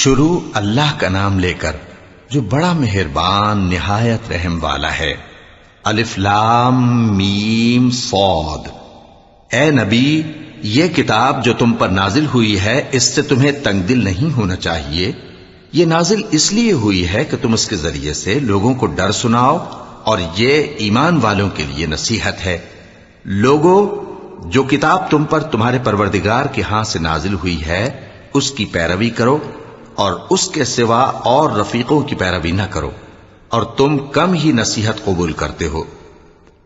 شروع اللہ کا نام لے کر جو بڑا مہربان نہایت رحم والا ہے۔ الف لام میم صاد۔ اے نبی، یہ کتاب جو تم پر نازل ہوئی ہے اس سے تمہیں تنگ دل نہیں ہونا چاہیے۔ یہ نازل اس لیے ہوئی ہے کہ تم اس کے ذریعے سے لوگوں کو ڈر سناؤ، اور یہ ایمان والوں کے لیے نصیحت ہے۔ لوگوں، جو کتاب تم پر تمہارے پروردگار کے ہاں سے نازل ہوئی ہے اس کی پیروی کرو، اور اس کے سوا اور رفیقوں کی پیروی نہ کرو، اور تم کم ہی نصیحت قبول کرتے ہو۔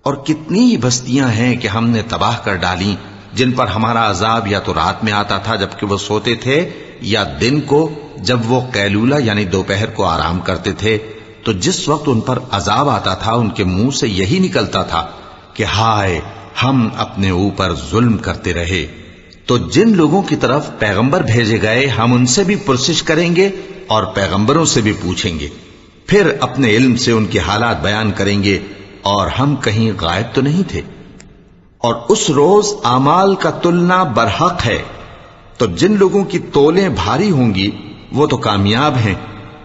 اور کتنی ہی بستیاں ہیں کہ ہم نے تباہ کر ڈالیں جن پر ہمارا عذاب یا تو رات میں آتا تھا جبکہ وہ سوتے تھے، یا دن کو جب وہ قیلولہ یعنی دوپہر کو آرام کرتے تھے، تو جس وقت ان پر عذاب آتا تھا ان کے منہ سے یہی نکلتا تھا کہ ہائے، ہم اپنے اوپر ظلم کرتے رہے۔ تو جن لوگوں کی طرف پیغمبر بھیجے گئے ہم ان سے بھی پرسش کریں گے اور پیغمبروں سے بھی پوچھیں گے، پھر اپنے علم سے ان کے حالات بیان کریں گے، اور ہم کہیں غائب تو نہیں تھے۔ اور اس روز اعمال کا تلنا برحق ہے، تو جن لوگوں کی تولیں بھاری ہوں گی وہ تو کامیاب ہیں،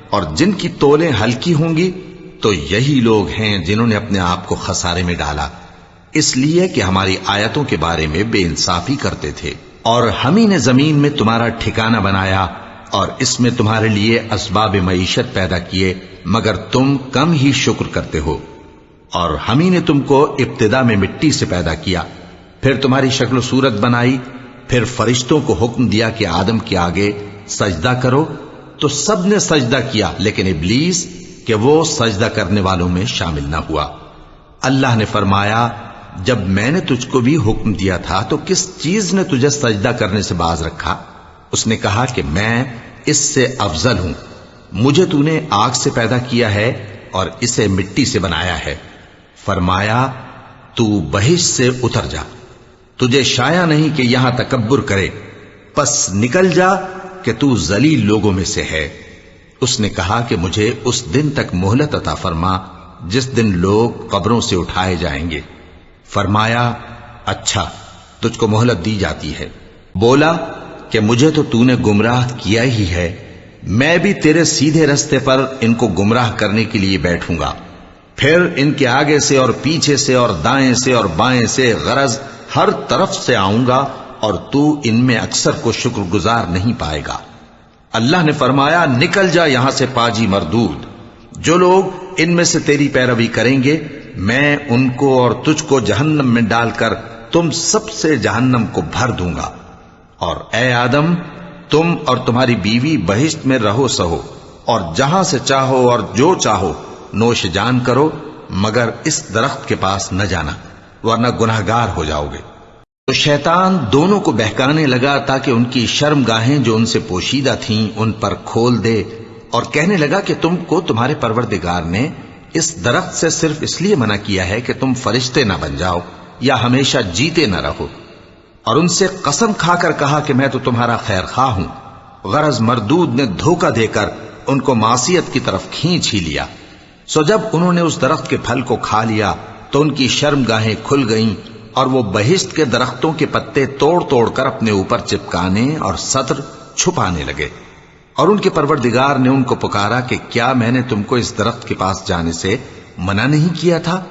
اور جن کی تولیں ہلکی ہوں گی تو یہی لوگ ہیں جنہوں نے اپنے آپ کو خسارے میں ڈالا، اس لیے کہ ہماری آیتوں کے بارے میں بے انصافی کرتے تھے۔ اور ہم ہی نے زمین میں تمہارا ٹھکانہ بنایا، اور اس میں تمہارے لیے اسباب معیشت پیدا کیے، مگر تم کم ہی شکر کرتے ہو۔ اور ہم ہی نے تم کو ابتدا میں مٹی سے پیدا کیا، پھر تمہاری شکل و صورت بنائی، پھر فرشتوں کو حکم دیا کہ آدم کے آگے سجدہ کرو، تو سب نے سجدہ کیا لیکن ابلیس کہ وہ سجدہ کرنے والوں میں شامل نہ ہوا۔ اللہ نے فرمایا، جب میں نے تجھ کو بھی حکم دیا تھا تو کس چیز نے تجھے سجدہ کرنے سے باز رکھا؟ اس نے کہا کہ میں اس سے افضل ہوں، مجھے تو نے آگ سے پیدا کیا ہے اور اسے مٹی سے بنایا ہے۔ فرمایا، تو بہشت سے اتر جا، تجھے شایع نہیں کہ یہاں تکبر کرے، پس نکل جا کہ تو ذلیل لوگوں میں سے ہے۔ اس نے کہا کہ مجھے اس دن تک مہلت عطا فرما جس دن لوگ قبروں سے اٹھائے جائیں گے۔ فرمایا، اچھا، تجھ کو مہلت دی جاتی ہے۔ بولا کہ مجھے تو نے گمراہ کیا ہی ہے، میں بھی تیرے سیدھے رستے پر ان کو گمراہ کرنے کے لیے بیٹھوں گا، پھر ان کے آگے سے اور پیچھے سے اور دائیں سے اور بائیں سے غرض ہر طرف سے آؤں گا، اور تو ان میں اکثر کو شکر گزار نہیں پائے گا۔ اللہ نے فرمایا، نکل جا یہاں سے پاجی مردود، جو لوگ ان میں سے تیری پیروی کریں گے میں ان کو اور تجھ کو جہنم میں ڈال کر تم سب سے جہنم کو بھر دوں گا۔ اور اے آدم، تم اور تمہاری بیوی بہشت میں رہو سہو، اور جہاں سے چاہو اور جو چاہو نوش جان کرو، مگر اس درخت کے پاس نہ جانا ورنہ گناہگار ہو جاؤ گے۔ تو شیطان دونوں کو بہکانے لگا تاکہ ان کی شرم گاہیں جو ان سے پوشیدہ تھیں ان پر کھول دے، اور کہنے لگا کہ تم کو تمہارے پروردگار نے اس درخت سے صرف اس لیے منع کیا ہے کہ تم فرشتے نہ بن جاؤ یا ہمیشہ جیتے نہ رہو۔ اور ان سے قسم کھا کر کہا کہ میں تو تمہارا خیر خواہ ہوں۔ غرض مردود نے دھوکہ دے کر ان کو معصیت کی طرف کھینچ ہی لیا۔ سو جب انہوں نے اس درخت کے پھل کو کھا لیا تو ان کی شرم گاہیں کھل گئیں، اور وہ بہشت کے درختوں کے پتے توڑ توڑ کر اپنے اوپر چپکانے اور سطر چھپانے لگے۔ اور ان کے پروردگار نے ان کو پکارا کہ کیا میں نے تم کو اس درخت کے پاس جانے سے منع نہیں کیا تھا،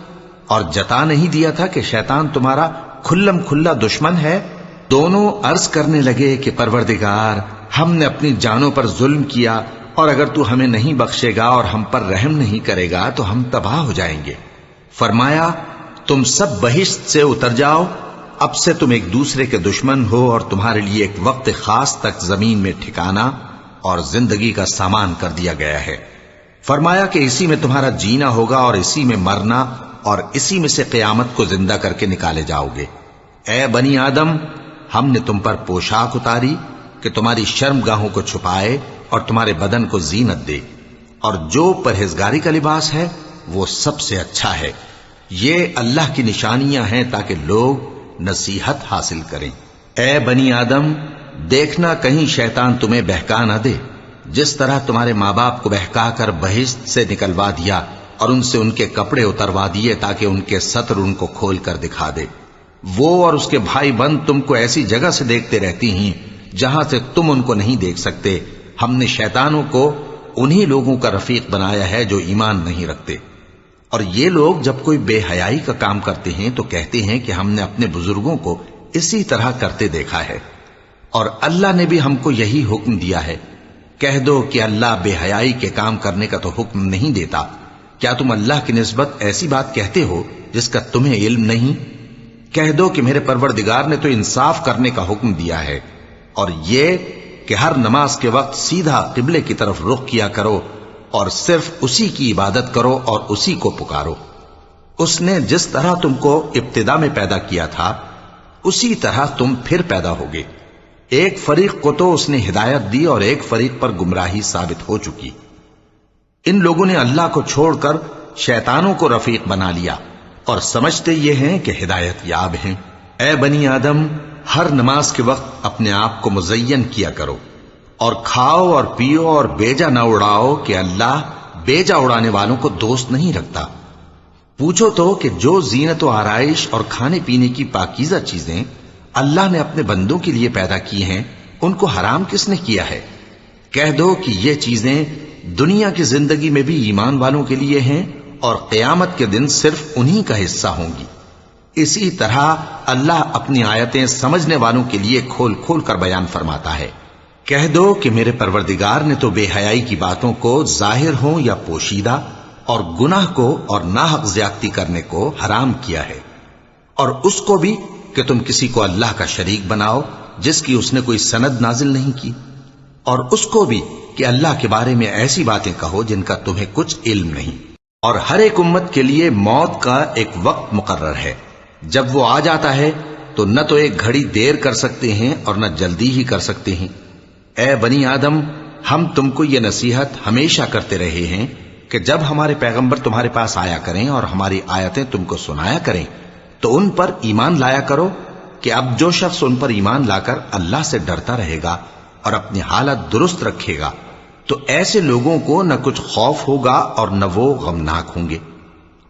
اور جتا نہیں دیا تھا کہ شیطان تمہارا کھلم کھلا دشمن ہے؟ دونوں عرض کرنے لگے کہ پروردگار، ہم نے اپنی جانوں پر ظلم کیا، اور اگر تو ہمیں نہیں بخشے گا اور ہم پر رحم نہیں کرے گا تو ہم تباہ ہو جائیں گے۔ فرمایا، تم سب بہشت سے اتر جاؤ، اب سے تم ایک دوسرے کے دشمن ہو، اور تمہارے لیے ایک وقت خاص تک زمین میں ٹھکانا اور زندگی کا سامان کر دیا گیا ہے۔ فرمایا کہ اسی میں تمہارا جینا ہوگا اور اسی میں مرنا، اور اسی میں سے قیامت کو زندہ کر کے نکالے جاؤ گے۔ اے بنی آدم، ہم نے تم پر پوشاک اتاری کہ تمہاری شرم گاہوں کو چھپائے اور تمہارے بدن کو زینت دے، اور جو پرہیزگاری کا لباس ہے وہ سب سے اچھا ہے۔ یہ اللہ کی نشانیاں ہیں تاکہ لوگ نصیحت حاصل کریں۔ اے بنی آدم، دیکھنا کہیں شیطان تمہیں بہکا نہ دے، جس طرح تمہارے ماں باپ کو بہکا کر بہشت سے نکلوا دیا اور ان سے ان کے کپڑے اتروا دیے تاکہ ان کے سطر ان کو کھول کر دکھا دے۔ وہ اور اس کے بھائی بند تم کو ایسی جگہ سے دیکھتے رہتی ہیں جہاں سے تم ان کو نہیں دیکھ سکتے، ہم نے شیطانوں کو انہی لوگوں کا رفیق بنایا ہے جو ایمان نہیں رکھتے۔ اور یہ لوگ جب کوئی بے حیائی کا کام کرتے ہیں تو کہتے ہیں کہ ہم نے اپنے بزرگوں کو اسی طرح کرتے دیکھا ہے، اور اللہ نے بھی ہم کو یہی حکم دیا ہے۔ کہہ دو کہ اللہ بے حیائی کے کام کرنے کا تو حکم نہیں دیتا، کیا تم اللہ کی نسبت ایسی بات کہتے ہو جس کا تمہیں علم نہیں؟ کہہ دو کہ میرے پروردگار نے تو انصاف کرنے کا حکم دیا ہے، اور یہ کہ ہر نماز کے وقت سیدھا قبلے کی طرف رخ کیا کرو اور صرف اسی کی عبادت کرو اور اسی کو پکارو۔ اس نے جس طرح تم کو ابتدا میں پیدا کیا تھا اسی طرح تم پھر پیدا ہوگے۔ ایک فریق کو تو اس نے ہدایت دی اور ایک فریق پر گمراہی ثابت ہو چکی۔ ان لوگوں نے اللہ کو چھوڑ کر شیطانوں کو رفیق بنا لیا اور سمجھتے یہ ہیں کہ ہدایت یاب ہیں۔ اے بنی آدم، ہر نماز کے وقت اپنے آپ کو مزین کیا کرو، اور کھاؤ اور پیو اور بیجا نہ اڑاؤ کہ اللہ بیجا اڑانے والوں کو دوست نہیں رکھتا۔ پوچھو تو کہ جو زینت و آرائش اور کھانے پینے کی پاکیزہ چیزیں اللہ نے اپنے بندوں کے لیے پیدا کی ہیں ان کو حرام کس نے کیا ہے؟ کہہ دو کہ یہ چیزیں دنیا کی زندگی میں بھی ایمان والوں کے لیے ہیں اور قیامت کے دن صرف انہی کا حصہ ہوں گی۔ اسی طرح اللہ اپنی آیتیں سمجھنے والوں کے لیے کھول کھول کر بیان فرماتا ہے۔ کہہ دو کہ میرے پروردگار نے تو بے حیائی کی باتوں کو ظاہر ہوں یا پوشیدہ اور گناہ کو اور ناحق زیادتی کرنے کو حرام کیا ہے، اور اس کو بھی کہ تم کسی کو اللہ کا شریک بناؤ جس کی اس نے کوئی سند نازل نہیں کی، اور اس کو بھی کہ اللہ کے بارے میں ایسی باتیں کہو جن کا تمہیں کچھ علم نہیں۔ اور ہر ایک امت کے لیے موت کا ایک وقت مقرر ہے، جب وہ آ جاتا ہے تو نہ تو ایک گھڑی دیر کر سکتے ہیں اور نہ جلدی ہی کر سکتے ہیں۔ اے بنی آدم، ہم تم کو یہ نصیحت ہمیشہ کرتے رہے ہیں کہ جب ہمارے پیغمبر تمہارے پاس آیا کریں اور ہماری آیتیں تم کو سنایا کریں تو ان پر ایمان لایا کرو، کہ اب جو شخص ان پر ایمان لا کر اللہ سے ڈرتا رہے گا اور اپنی حالت درست رکھے گا تو ایسے لوگوں کو نہ کچھ خوف ہوگا اور نہ وہ غمناک ہوں گے۔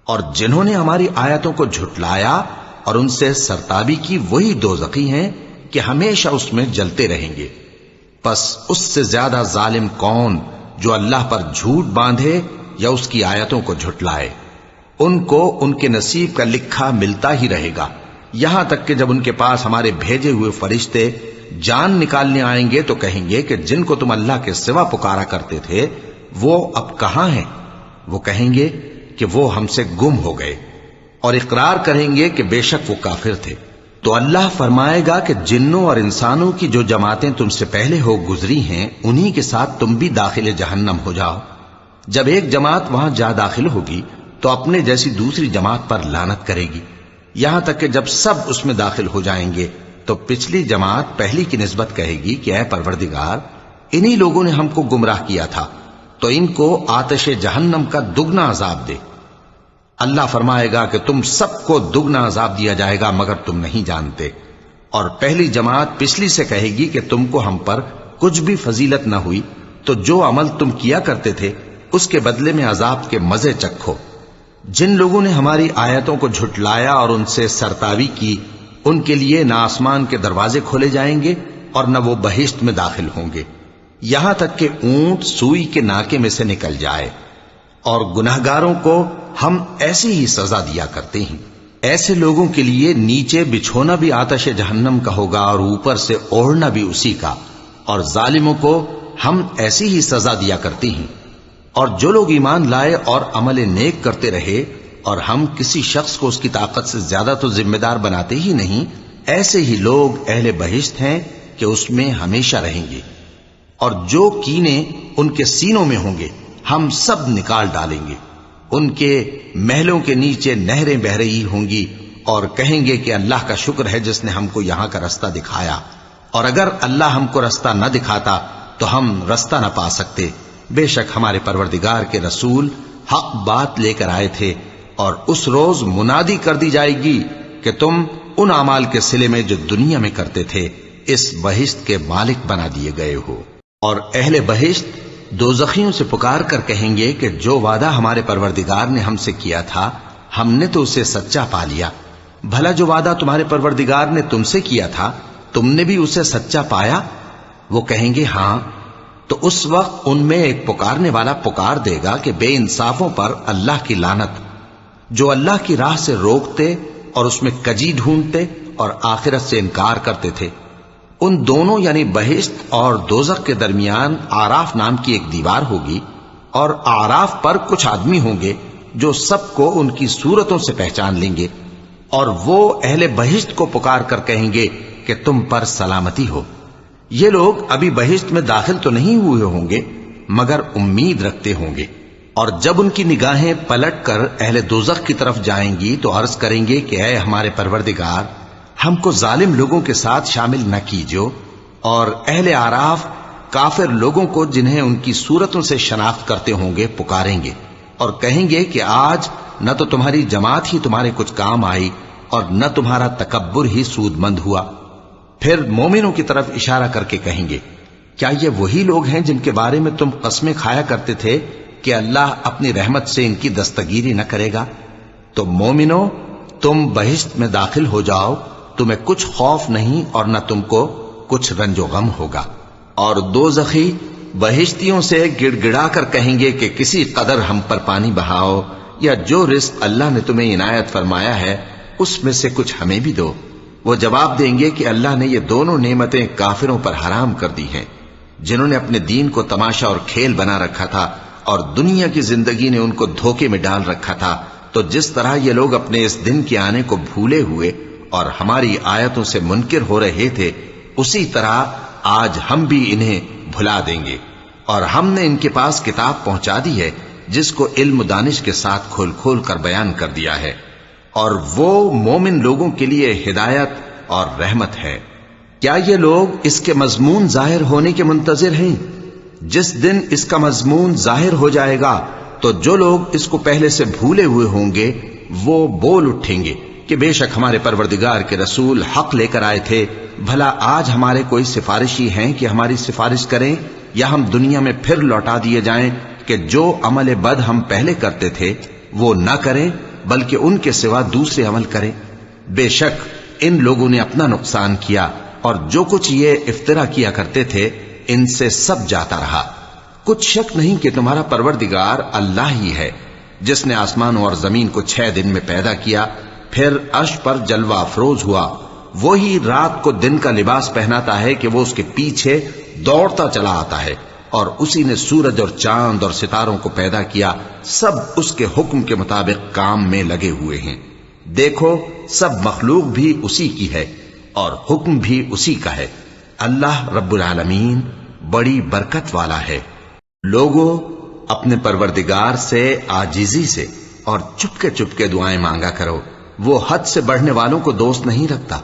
اور جنہوں نے ہماری آیتوں کو جھٹلایا اور ان سے سرتابی کی وہی دوزخی ہیں کہ ہمیشہ اس میں جلتے رہیں گے۔ پس اس سے زیادہ ظالم کون جو اللہ پر جھوٹ باندھے یا اس کی آیتوں کو جھٹلائے؟ ان کو ان کے نصیب کا لکھا ملتا ہی رہے گا، یہاں تک کہ جب ان کے پاس ہمارے بھیجے ہوئے فرشتے جان نکالنے آئیں گے تو کہیں گے کہ جن کو تم اللہ کے سوا پکارا کرتے تھے وہ اب کہاں ہیں؟ وہ کہیں گے کہ وہ ہم سے گم ہو گئے، اور اقرار کریں گے کہ بے شک وہ کافر تھے۔ تو اللہ فرمائے گا کہ جنوں اور انسانوں کی جو جماعتیں تم سے پہلے ہو گزری ہیں انہی کے ساتھ تم بھی داخل جہنم ہو جاؤ۔ جب ایک جماعت وہاں جا داخل ہوگی تو اپنے جیسی دوسری جماعت پر لعنت کرے گی، یہاں تک کہ جب سب اس میں داخل ہو جائیں گے تو پچھلی جماعت پہلی کی نسبت کہے گی کہ اے پروردگار، انہی لوگوں نے ہم کو گمراہ کیا تھا، تو ان کو آتش جہنم کا دگنا عذاب دے۔ اللہ فرمائے گا کہ تم سب کو دگنا عذاب دیا جائے گا مگر تم نہیں جانتے۔ اور پہلی جماعت پچھلی سے کہے گی کہ تم کو ہم پر کچھ بھی فضیلت نہ ہوئی، تو جو عمل تم کیا کرتے تھے اس کے بدلے میں عذاب کے مزے چکھو۔ جن لوگوں نے ہماری آیتوں کو جھٹلایا اور ان سے سرتاوی کی ان کے لیے نہ آسمان کے دروازے کھولے جائیں گے اور نہ وہ بہشت میں داخل ہوں گے، یہاں تک کہ اونٹ سوئی کے ناکے میں سے نکل جائے۔ اور گناہگاروں کو ہم ایسی ہی سزا دیا کرتے ہیں۔ ایسے لوگوں کے لیے نیچے بچھونا بھی آتش جہنم کا ہوگا اور اوپر سے اوڑھنا بھی اسی کا، اور ظالموں کو ہم ایسی ہی سزا دیا کرتے ہیں۔ اور جو لوگ ایمان لائے اور عمل نیک کرتے رہے اور ہم کسی شخص کو اس کی طاقت سے زیادہ تو ذمہ دار بناتے ہی نہیں، ایسے ہی لوگ اہل بہشت ہیں کہ اس میں ہمیشہ رہیں گے۔ اور جو کینے ان کے سینوں میں ہوں گے ہم سب نکال ڈالیں گے، ان کے محلوں کے نیچے نہریں بہ رہی ہوں گی، اور کہیں گے کہ اللہ کا شکر ہے جس نے ہم کو یہاں کا رستہ دکھایا، اور اگر اللہ ہم کو رستہ نہ دکھاتا تو ہم رستہ نہ پا سکتے۔ بے شک ہمارے پروردگار کے رسول حق بات لے کر آئے تھے، اور اس روز منادی کر دی جائے گی کہ تم ان اعمال کے صلے میں جو دنیا میں کرتے تھے اس بہشت کے مالک بنا دیے گئے ہو۔ اور اہل بہشت دوزخیوں سے پکار کر کہیں گے کہ جو وعدہ ہمارے پروردگار نے ہم سے کیا تھا ہم نے تو اسے سچا پا لیا، بھلا جو وعدہ تمہارے پروردگار نے تم سے کیا تھا تم نے بھی اسے سچا پایا؟ وہ کہیں گے ہاں۔ تو اس وقت ان میں ایک پکارنے والا پکار دے گا کہ بے انصافوں پر اللہ کی لعنت، جو اللہ کی راہ سے روکتے اور اس میں کجی ڈھونڈتے اور آخرت سے انکار کرتے تھے۔ ان دونوں یعنی بہشت اور دوزخ کے درمیان آراف نام کی ایک دیوار ہوگی، اور آراف پر کچھ آدمی ہوں گے جو سب کو ان کی صورتوں سے پہچان لیں گے، اور وہ اہل بہشت کو پکار کر کہیں گے کہ تم پر سلامتی ہو۔ یہ لوگ ابھی بہشت میں داخل تو نہیں ہوئے ہوں گے مگر امید رکھتے ہوں گے، اور جب ان کی نگاہیں پلٹ کر اہل دوزخ کی طرف جائیں گی تو عرض کریں گے کہ اے ہمارے پروردگار، ہم کو ظالم لوگوں کے ساتھ شامل نہ کیجو۔ اور اہل آراف کافر لوگوں کو جنہیں ان کی صورتوں سے شناخت کرتے ہوں گے پکاریں گے اور کہیں گے کہ آج نہ تو تمہاری جماعت ہی تمہارے کچھ کام آئی اور نہ تمہارا تکبر ہی سود مند ہوا۔ پھر مومنوں کی طرف اشارہ کر کے کہیں گے، کیا یہ وہی لوگ ہیں جن کے بارے میں تم قسمیں کھایا کرتے تھے کہ اللہ اپنی رحمت سے ان کی دستگیری نہ کرے گا؟ تو مومنوں، تم بہشت میں داخل ہو جاؤ، تمہیں کچھ خوف نہیں اور نہ تم کو کچھ رنج و غم ہوگا۔ اور دوزخی بہشتیوں سے گڑ گڑا کر کہیں گے کہ کسی قدر ہم پر پانی بہاؤ، یا جو رزق اللہ نے تمہیں عنایت فرمایا ہے اس میں سے کچھ ہمیں بھی دو۔ وہ جواب دیں گے کہ اللہ نے یہ دونوں نعمتیں کافروں پر حرام کر دی ہیں، جنہوں نے اپنے دین کو تماشا اور کھیل بنا رکھا تھا اور دنیا کی زندگی نے ان کو دھوکے میں ڈال رکھا تھا۔ تو جس طرح یہ لوگ اپنے اس دن کے آنے کو بھولے ہوئے اور ہماری آیتوں سے منکر ہو رہے تھے، اسی طرح آج ہم بھی انہیں بھلا دیں گے۔ اور ہم نے ان کے پاس کتاب پہنچا دی ہے جس کو علم و دانش کے ساتھ کھول کھول کر بیان کر دیا ہے، اور وہ مومن لوگوں کے لیے ہدایت اور رحمت ہے۔ کیا یہ لوگ اس کے مضمون ظاہر ہونے کے منتظر ہیں؟ جس دن اس کا مضمون ظاہر ہو جائے گا تو جو لوگ اس کو پہلے سے بھولے ہوئے ہوں گے وہ بول اٹھیں گے کہ بے شک ہمارے پروردگار کے رسول حق لے کر آئے تھے، بھلا آج ہمارے کوئی سفارشی ہیں کہ ہماری سفارش کریں، یا ہم دنیا میں پھر لوٹا دیے جائیں کہ جو عمل بد ہم پہلے کرتے تھے وہ نہ کریں بلکہ ان کے سوا دوسرے عمل کریں۔ بے شک ان لوگوں نے اپنا نقصان کیا، اور جو کچھ یہ افترا کیا کرتے تھے ان سے سب جاتا رہا۔ کچھ شک نہیں کہ تمہارا پروردگار اللہ ہی ہے جس نے آسمانوں اور زمین کو 6 دن میں پیدا کیا، پھر عرش پر جلوہ افروز ہوا۔ وہی رات کو دن کا لباس پہناتا ہے کہ وہ اس کے پیچھے دوڑتا چلا آتا ہے، اور اسی نے سورج اور چاند اور ستاروں کو پیدا کیا، سب اس کے حکم کے مطابق کام میں لگے ہوئے ہیں۔ دیکھو سب مخلوق بھی اسی کی ہے اور حکم بھی اسی کا ہے۔ اللہ رب العالمین بڑی برکت والا ہے۔ لوگوں، اپنے پروردگار سے عاجزی سے اور چپکے دعائیں مانگا کرو، وہ حد سے بڑھنے والوں کو دوست نہیں رکھتا،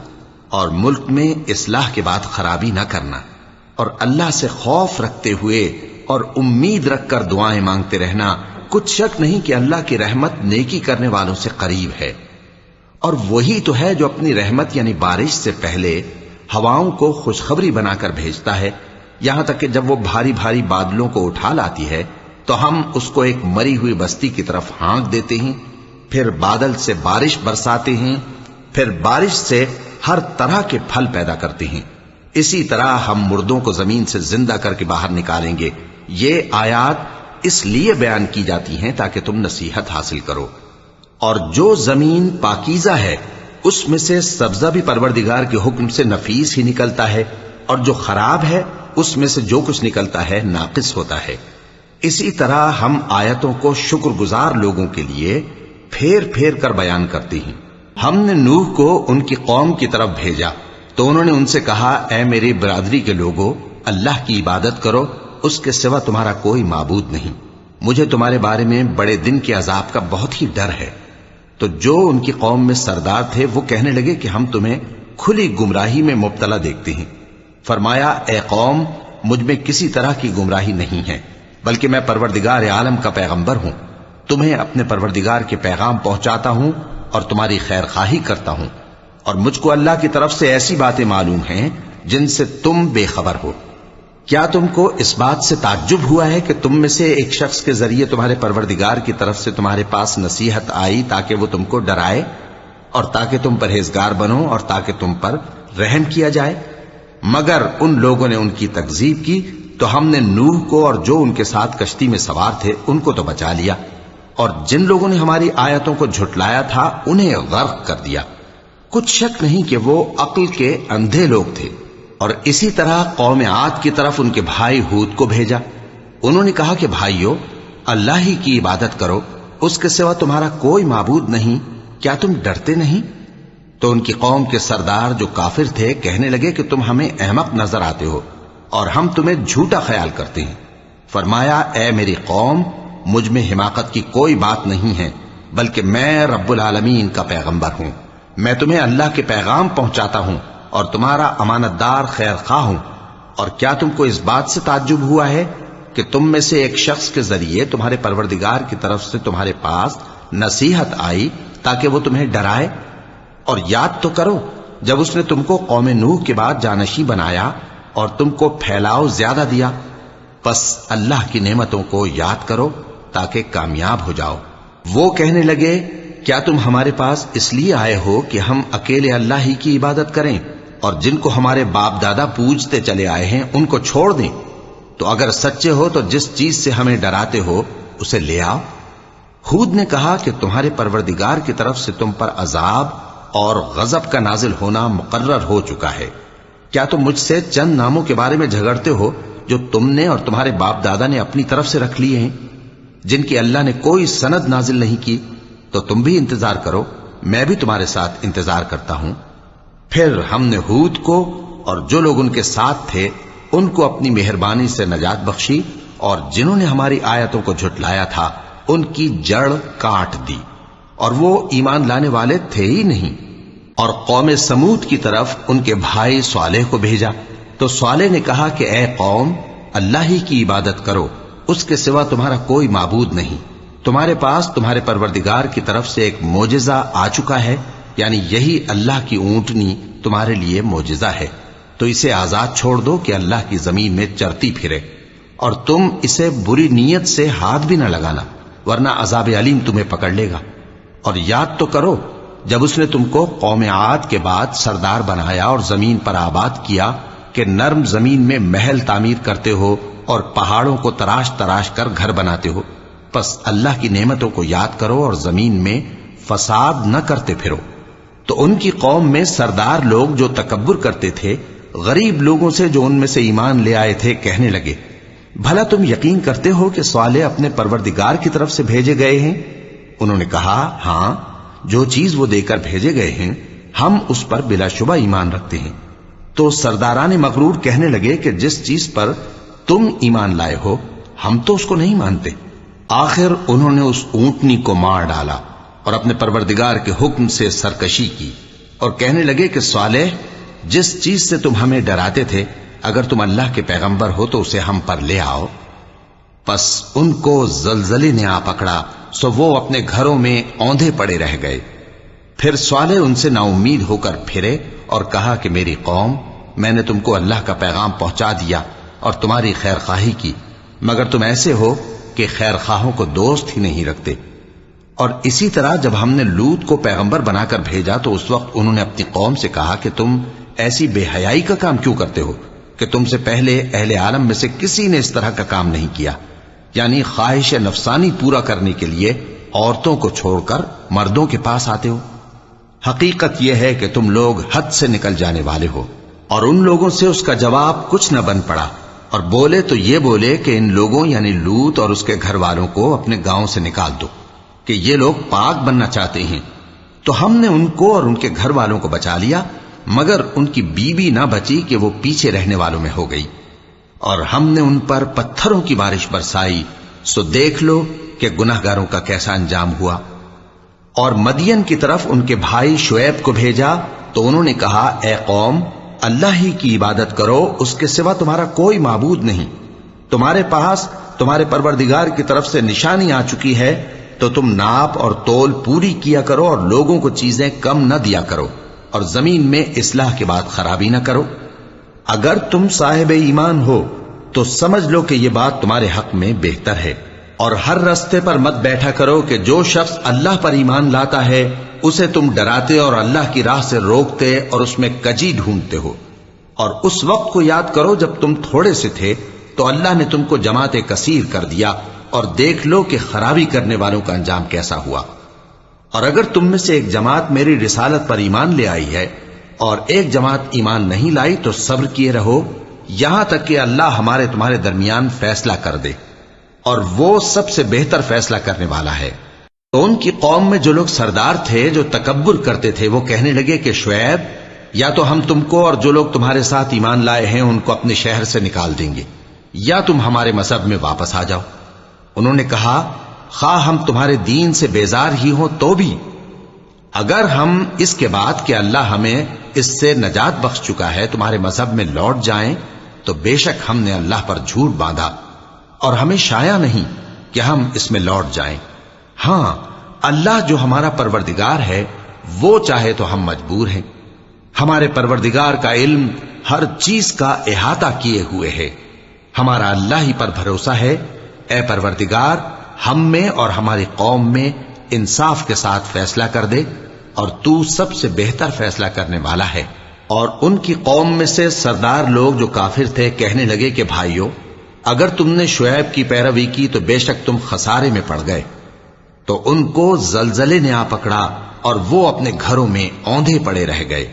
اور ملک میں اصلاح کے بعد خرابی نہ کرنا، اور اللہ سے خوف رکھتے ہوئے اور امید رکھ کر دعائیں مانگتے رہنا۔ کچھ شک نہیں کہ اللہ کی رحمت نیکی کرنے والوں سے قریب ہے، اور وہی تو ہے جو اپنی رحمت یعنی بارش سے پہلے ہواؤں کو خوشخبری بنا کر بھیجتا ہے، یہاں تک کہ جب وہ بھاری بھاری بادلوں کو اٹھا لاتی ہے تو ہم اس کو ایک مری ہوئی بستی کی طرف ہانک دیتے ہیں، پھر بادل سے بارش برساتے ہیں، پھر بارش سے ہر طرح کے پھل پیدا کرتے ہیں۔ اسی طرح ہم مردوں کو زمین سے زندہ کر کے باہر نکالیں گے۔ یہ آیات اس لیے بیان کی جاتی ہیں تاکہ تم نصیحت حاصل کرو۔ اور جو زمین پاکیزہ ہے اس میں سے سبزہ بھی پروردگار کے حکم سے نفیس ہی نکلتا ہے، اور جو خراب ہے اس میں سے جو کچھ نکلتا ہے ناقص ہوتا ہے۔ اسی طرح ہم آیتوں کو شکر گزار لوگوں کے لیے پھیر پھیر کر بیان کرتے ہیں۔ ہم نے نوح کو ان کی قوم کی طرف بھیجا تو انہوں نے ان سے کہا، اے میری برادری کے لوگوں، اللہ کی عبادت کرو، اس کے سوا تمہارا کوئی معبود نہیں۔ مجھے تمہارے بارے میں بڑے دن کے عذاب کا بہت ہی ڈر ہے۔ تو جو ان کی قوم میں سردار تھے وہ کہنے لگے کہ ہم تمہیں کھلی گمراہی میں مبتلا دیکھتے ہیں۔ فرمایا، اے قوم، مجھ میں کسی طرح کی گمراہی نہیں ہے، بلکہ میں پروردگار عالم کا پیغمبر ہوں، تمہیں اپنے پروردگار کے پیغام پہنچاتا ہوں اور تمہاری خیر خواہی کرتا ہوں، اور مجھ کو اللہ کی طرف سے ایسی باتیں معلوم ہیں جن سے تم بے خبر ہو۔ کیا تم کو اس بات سے تعجب ہوا ہے کہ تم میں سے ایک شخص کے ذریعے تمہارے پروردگار کی طرف سے تمہارے پاس نصیحت آئی تاکہ وہ تم کو ڈرائے اور تاکہ تم پرہیزگار بنو اور تاکہ تم پر رحم کیا جائے؟ مگر ان لوگوں نے ان کی تکذیب کی تو ہم نے نوح کو اور جو ان کے ساتھ کشتی میں سوار تھے ان کو تو بچا لیا، اور جن لوگوں نے ہماری آیتوں کو جھٹلایا تھا انہیں غرق کر دیا۔ کچھ شک نہیں کہ وہ عقل کے اندھے لوگ تھے۔ اور اسی طرح قوم عاد کی طرف ان کے بھائی ہود کو بھیجا۔ انہوں نے کہا کہ بھائیو، اللہ ہی کی عبادت کرو، اس کے سوا تمہارا کوئی معبود نہیں، کیا تم ڈرتے نہیں؟ تو ان کی قوم کے سردار جو کافر تھے کہنے لگے کہ تم ہمیں احمق نظر آتے ہو اور ہم تمہیں جھوٹا خیال کرتے ہیں۔ فرمایا، اے میری قوم، مجھ میں حماقت کی کوئی بات نہیں ہے، بلکہ میں رب العالمین کا پیغمبر ہوں۔ میں تمہیں اللہ کے پیغام پہنچاتا ہوں اور تمہارا امانت دار خیر خواہ ہوں۔ اور کیا تم کو اس بات سے تعجب ہوا ہے کہ تم میں سے ایک شخص کے ذریعے تمہارے پروردگار کی طرف سے تمہارے پاس نصیحت آئی تاکہ وہ تمہیں ڈرائے؟ اور یاد تو کرو جب اس نے تم کو قوم نوح کے بعد جانشین بنایا اور تم کو پھیلاؤ زیادہ دیا۔ پس اللہ کی نعمتوں کو یاد کرو تاکہ کامیاب ہو جاؤ۔ وہ کہنے لگے، کیا تم ہمارے پاس اس لیے آئے ہو کہ ہم اکیلے اللہ ہی کی عبادت کریں اور جن کو ہمارے باپ دادا پوجتے چلے آئے ہیں ان کو چھوڑ دیں؟ تو اگر سچے ہو تو جس چیز سے ہمیں ڈراتے ہو اسے لے آؤ۔ ہود نے کہا کہ تمہارے پروردگار کی طرف سے تم پر عذاب اور غضب کا نازل ہونا مقرر ہو چکا ہے۔ کیا تم مجھ سے چند ناموں کے بارے میں جھگڑتے ہو جو تم نے اور تمہارے باپ دادا نے اپنی طرف سے رکھ لیے ہیں، جن کی اللہ نے کوئی سند نازل نہیں کی؟ تو تم بھی انتظار کرو، میں بھی تمہارے ساتھ انتظار کرتا ہوں۔ پھر ہم نے ہود کو اور جو لوگ ان کے ساتھ تھے ان کو اپنی مہربانی سے نجات بخشی، اور جنہوں نے ہماری آیتوں کو جھٹلایا تھا ان کی جڑ کاٹ دی، اور وہ ایمان لانے والے تھے ہی نہیں۔ اور قوم سمود کی طرف ان کے بھائی صالح کو بھیجا، تو صالح نے کہا کہ اے قوم، اللہ ہی کی عبادت کرو، اس کے سوا تمہارا کوئی معبود نہیں۔ تمہارے پاس تمہارے پروردگار کی طرف سے ایک معجزہ آ چکا ہے، یعنی یہی اللہ کی اونٹنی تمہارے لیے معجزہ ہے، تو اسے آزاد چھوڑ دو کہ اللہ کی زمین میں چرتی پھرے، اور تم اسے بری نیت سے ہاتھ بھی نہ لگانا، ورنہ عذاب علیم تمہیں پکڑ لے گا۔ اور یاد تو کرو جب اس نے تم کو قوم عاد کے بعد سردار بنایا اور زمین پر آباد کیا کہ نرم زمین میں محل تعمیر کرتے ہو اور پہاڑوں کو تراش تراش کر گھر بناتے ہو۔ پس اللہ کی نعمتوں کو یاد کرو اور زمین میں فساد نہ کرتے پھرو۔ تو ان کی قوم میں سردار لوگ جو تکبر کرتے تھے غریب لوگوں سے جو ان میں سے ایمان لے آئے تھے کہنے لگے، بھلا تم یقین کرتے ہو کہ صالح اپنے پروردگار کی طرف سے بھیجے گئے ہیں؟ انہوں نے کہا، ہاں، جو چیز وہ دے کر بھیجے گئے ہیں ہم اس پر بلا شبہ ایمان رکھتے ہیں۔ تو سرداران مغرور کہنے لگے کہ جس چیز پر تم ایمان لائے ہو ہم تو اس کو نہیں مانتے۔ آخر انہوں نے اس اونٹنی کو مار ڈالا اور اپنے پروردگار کے حکم سے سرکشی کی، اور کہنے لگے کہ صالح، جس چیز سے تم ہمیں ڈراتے تھے اگر تم اللہ کے پیغمبر ہو تو اسے ہم پر لے آؤ۔ پس ان کو زلزلے نے آ پکڑا، سو وہ اپنے گھروں میں اوندھے پڑے رہ گئے۔ پھر صالح ان سے نا امید ہو کر پھرے اور کہا کہ میری قوم، میں نے تم کو اللہ کا پیغام پہنچا دیا اور تمہاری خیر خواہی کی، مگر تم ایسے ہو کہ خیر خواہوں کو دوست ہی نہیں رکھتے۔ اور اسی طرح جب ہم نے لوط کو پیغمبر بنا کر بھیجا تو اس وقت انہوں نے اپنی قوم سے کہا کہ تم ایسی بے حیائی کا کام کیوں کرتے ہو کہ تم سے پہلے اہل عالم میں سے کسی نے اس طرح کا کام نہیں کیا، یعنی خواہش نفسانی پورا کرنے کے لیے عورتوں کو چھوڑ کر مردوں کے پاس آتے ہو۔ حقیقت یہ ہے کہ تم لوگ حد سے نکل جانے والے ہو۔ اور ان لوگوں سے اس کا جواب کچھ نہ بن پڑا، اور بولے تو یہ بولے کہ ان لوگوں یعنی لوط اور اس کے گھر والوں کو اپنے گاؤں سے نکال دو کہ یہ لوگ پاک بننا چاہتے ہیں۔ تو ہم نے ان کو اور ان کے گھر والوں کو بچا لیا، مگر ان کی بیوی نہ بچی کہ وہ پیچھے رہنے والوں میں ہو گئی، اور ہم نے ان پر پتھروں کی بارش برسائی، سو دیکھ لو کہ گناہگاروں کا کیسا انجام ہوا۔ اور مدین کی طرف ان کے بھائی شعیب کو بھیجا تو انہوں نے کہا، اے قوم، اللہ ہی کی عبادت کرو، اس کے سوا تمہارا کوئی معبود نہیں۔ تمہارے پاس تمہارے پروردگار کی طرف سے نشانی آ چکی ہے، تو تم ناپ اور تول پوری کیا کرو اور لوگوں کو چیزیں کم نہ دیا کرو، اور زمین میں اصلاح کے بعد خرابی نہ کرو۔ اگر تم صاحب ایمان ہو تو سمجھ لو کہ یہ بات تمہارے حق میں بہتر ہے، اور ہر رستے پر مت بیٹھا کرو کہ جو شخص اللہ پر ایمان لاتا ہے اسے تم ڈراتے اور اللہ کی راہ سے روکتے اور اس میں کجی ڈھونڈتے ہو۔ اور اس وقت کو یاد کرو جب تم تھوڑے سے تھے تو اللہ نے تم کو جماعت کثیر کر دیا، اور دیکھ لو کہ خرابی کرنے والوں کا انجام کیسا ہوا۔ اور اگر تم میں سے ایک جماعت میری رسالت پر ایمان لے آئی ہے اور ایک جماعت ایمان نہیں لائی تو صبر کیے رہو یہاں تک کہ اللہ ہمارے تمہارے درمیان فیصلہ کر دے، اور وہ سب سے بہتر فیصلہ کرنے والا ہے۔ تو ان کی قوم میں جو لوگ سردار تھے جو تکبر کرتے تھے وہ کہنے لگے کہ شعیب، یا تو ہم تم کو اور جو لوگ تمہارے ساتھ ایمان لائے ہیں ان کو اپنے شہر سے نکال دیں گے، یا تم ہمارے مذہب میں واپس آ جاؤ۔ انہوں نے کہا خواہ ہم تمہارے دین سے بیزار ہی ہوں تو بھی، اگر ہم اس کے بعد کہ اللہ ہمیں اس سے نجات بخش چکا ہے تمہارے مذہب میں لوٹ جائیں تو بے شک ہم نے اللہ پر جھوٹ باندھا، اور ہمیں شایع نہیں کہ ہم اس میں لوٹ جائیں۔ ہاں، اللہ جو ہمارا پروردگار ہے وہ چاہے تو ہم مجبور ہیں۔ ہمارے پروردگار کا علم ہر چیز کا احاطہ کیے ہوئے ہے۔ ہمارا اللہ ہی پر بھروسہ ہے۔ اے پروردگار، ہم میں اور ہماری قوم میں انصاف کے ساتھ فیصلہ کر دے، اور تو سب سے بہتر فیصلہ کرنے والا ہے۔ اور ان کی قوم میں سے سردار لوگ جو کافر تھے کہنے لگے کہ بھائیو، اگر تم نے شعیب کی پیروی کی تو بے شک تم خسارے میں پڑ گئے۔ تو ان کو زلزلے نے آ پکڑا اور وہ اپنے گھروں میں اوندھے پڑے رہ گئے۔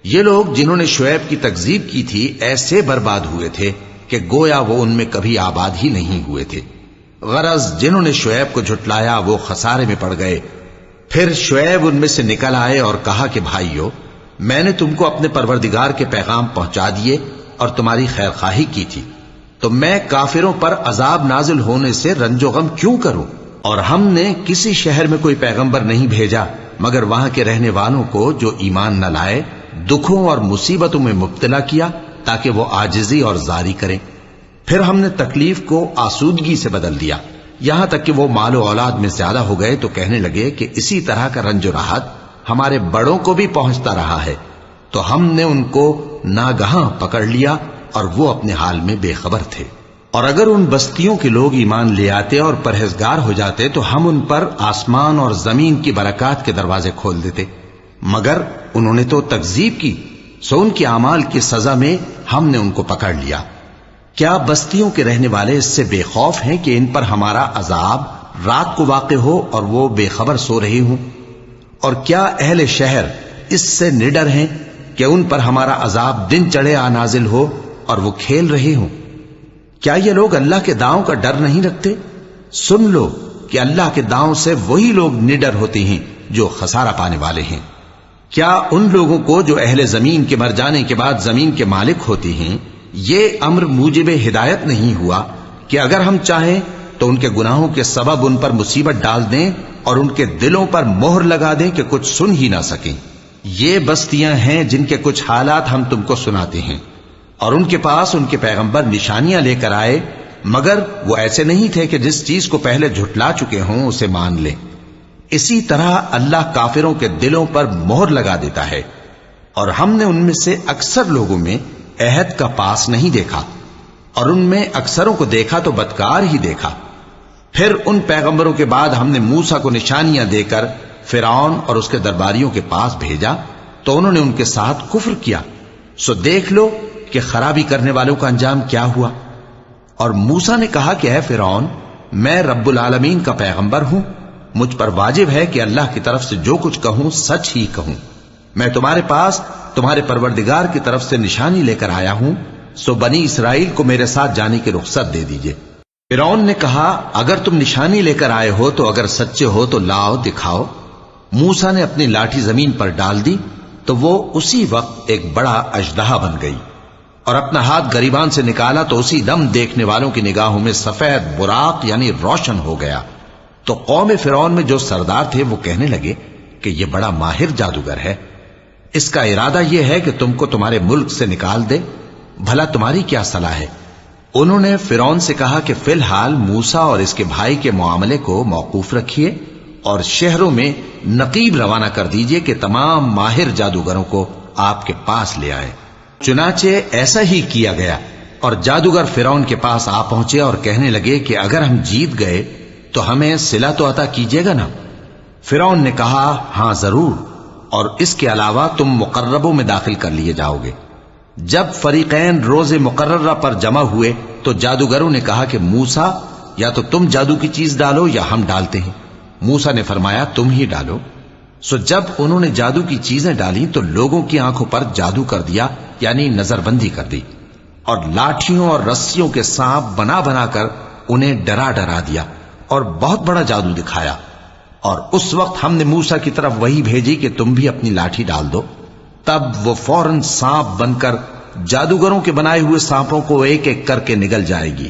یہ لوگ جنہوں نے شعیب کی تکذیب کی تھی ایسے برباد ہوئے تھے کہ گویا وہ ان میں کبھی آباد ہی نہیں ہوئے تھے۔ غرض جنہوں نے شعیب کو جھٹلایا وہ خسارے میں پڑ گئے۔ پھر شعیب ان میں سے نکل آئے اور کہا کہ بھائیو، میں نے تم کو اپنے پروردگار کے پیغام پہنچا دیے اور تمہاری خیر خواہی کی تھی، تو میں کافروں پر عذاب نازل ہونے سے رنج و غم کیوں کروں؟ اور ہم نے کسی شہر میں کوئی پیغمبر نہیں بھیجا مگر وہاں کے رہنے والوں کو جو ایمان نہ لائے دکھوں اور مصیبتوں میں مبتلا کیا تاکہ وہ عاجزی اور زاری کریں۔ پھر ہم نے تکلیف کو آسودگی سے بدل دیا، یہاں تک کہ وہ مال و اولاد میں زیادہ ہو گئے تو کہنے لگے کہ اسی طرح کا رنج و راحت ہمارے بڑوں کو بھی پہنچتا رہا ہے۔ تو ہم نے ان کو ناگہاں پکڑ لیا اور وہ اپنے حال میں بے خبر تھے۔ اور اگر ان بستیوں کے لوگ ایمان لے آتے اور پرہیزگار ہو جاتے تو ہم ان پر آسمان اور زمین کی برکات کے دروازے کھول دیتے، مگر انہوں نے تو تکذیب کی، سو ان کے اعمال کی سزا میں ہم نے ان کو پکڑ لیا۔ کیا بستیوں کے رہنے والے اس سے بے خوف ہیں کہ ان پر ہمارا عذاب رات کو واقع ہو اور وہ بے خبر سو رہے ہوں؟ اور کیا اہل شہر اس سے نڈر ہیں کہ ان پر ہمارا عذاب دن چڑھے آ نازل ہو اور وہ کھیل رہے ہوں؟ کیا یہ لوگ اللہ کے داؤں کا ڈر نہیں رکھتے؟ سن لو کہ اللہ کے داؤں سے وہی لوگ نڈر ہوتے ہیں جو خسارہ پانے والے ہیں۔ کیا ان لوگوں کو جو اہل زمین کے مر جانے کے بعد زمین کے مالک ہوتے ہیں یہ امر موجب ہدایت نہیں ہوا کہ اگر ہم چاہیں تو ان کے گناہوں کے سبب ان پر مصیبت ڈال دیں اور ان کے دلوں پر مہر لگا دیں کہ کچھ سن ہی نہ سکیں؟ یہ بستیاں ہیں جن کے کچھ حالات ہم تم کو سناتے ہیں، اور ان کے پاس ان کے پیغمبر نشانیاں لے کر آئے، مگر وہ ایسے نہیں تھے کہ جس چیز کو پہلے جھٹلا چکے ہوں اسے مان لیں۔ اسی طرح اللہ کافروں کے دلوں پر مہر لگا دیتا ہے، اور ہم نے ان میں سے اکثر لوگوں میں عہد کا پاس نہیں دیکھا، اور ان میں اکثروں کو دیکھا تو بدکار ہی دیکھا۔ پھر ان پیغمبروں کے بعد ہم نے موسیٰ کو نشانیاں دے کر فرعون اور اس کے درباریوں کے پاس بھیجا تو انہوں نے ان کے ساتھ کفر کیا، سو دیکھ لو کہ خرابی کرنے والوں کا انجام کیا ہوا۔ اور موسیٰ نے کہا کہ اے فرعون، میں رب العالمین کا پیغمبر ہوں، مجھ پر واجب ہے کہ اللہ کی طرف سے جو کچھ کہوں سچ ہی کہوں۔ میں تمہارے پاس تمہارے پروردگار کی طرف سے نشانی لے کر آیا ہوں، سو بنی اسرائیل کو میرے ساتھ جانے کی رخصت دے دیجئے۔ فرعون نے کہا اگر تم نشانی لے کر آئے ہو تو اگر سچے ہو تو لاؤ دکھاؤ۔ موسیٰ نے اپنی لاٹھی زمین پر ڈال دی تو وہ اسی وقت ایک بڑا اژدہا بن گئی، اور اپنا ہاتھ گریبان سے نکالا تو اسی دم دیکھنے والوں کی نگاہوں میں سفید براق یعنی روشن ہو گیا۔ تو قوم فرعون میں جو سردار تھے وہ کہنے لگے کہ یہ بڑا ماہر جادوگر ہے، اس کا ارادہ یہ ہے کہ تم کو تمہارے ملک سے نکال دے، بھلا تمہاری کیا صلاح ہے؟ انہوں نے فرعون سے کہا کہ فی الحال موسیٰ اور اس کے بھائی کے معاملے کو موقوف رکھیے اور شہروں میں نقیب روانہ کر دیجئے کہ تمام ماہر جادوگروں کو آپ کے پاس لے آئے۔ چنانچہ ایسا ہی کیا گیا، اور جادوگر فرعون کے پاس آ پہنچے اور کہنے لگے کہ اگر ہم جیت گئے تو ہمیں صلہ تو عطا کیجیے گا نا؟ فرعون نے کہا ہاں ضرور، اور اس کے علاوہ تم مقربوں میں داخل کر لیے جاؤ گے۔ جب فریقین روز مقررہ پر جمع ہوئے تو جادوگروں نے کہا کہ موسیٰ یا تو تم جادو کی چیز ڈالو یا ہم ڈالتے ہیں۔ موسیٰ نے فرمایا تم ہی ڈالو۔ سو جب انہوں نے جادو کی چیزیں ڈالی تو لوگوں کی آنکھوں پر جادو کر دیا، یعنی نظر بندی کر دی، اور لاٹھیوں اور رسیوں کے سانپ بنا بنا کر انہیں ڈرا ڈرا دیا اور بہت بڑا جادو دکھایا۔ اور اس وقت ہم نے موسیٰ کی طرف وحی بھیجی کہ تم بھی اپنی لاٹھی ڈال دو، تب وہ فوراً سانپ بن کر جادوگروں کے بنائے ہوئے سانپوں کو ایک ایک کر کے نگل جائے گی۔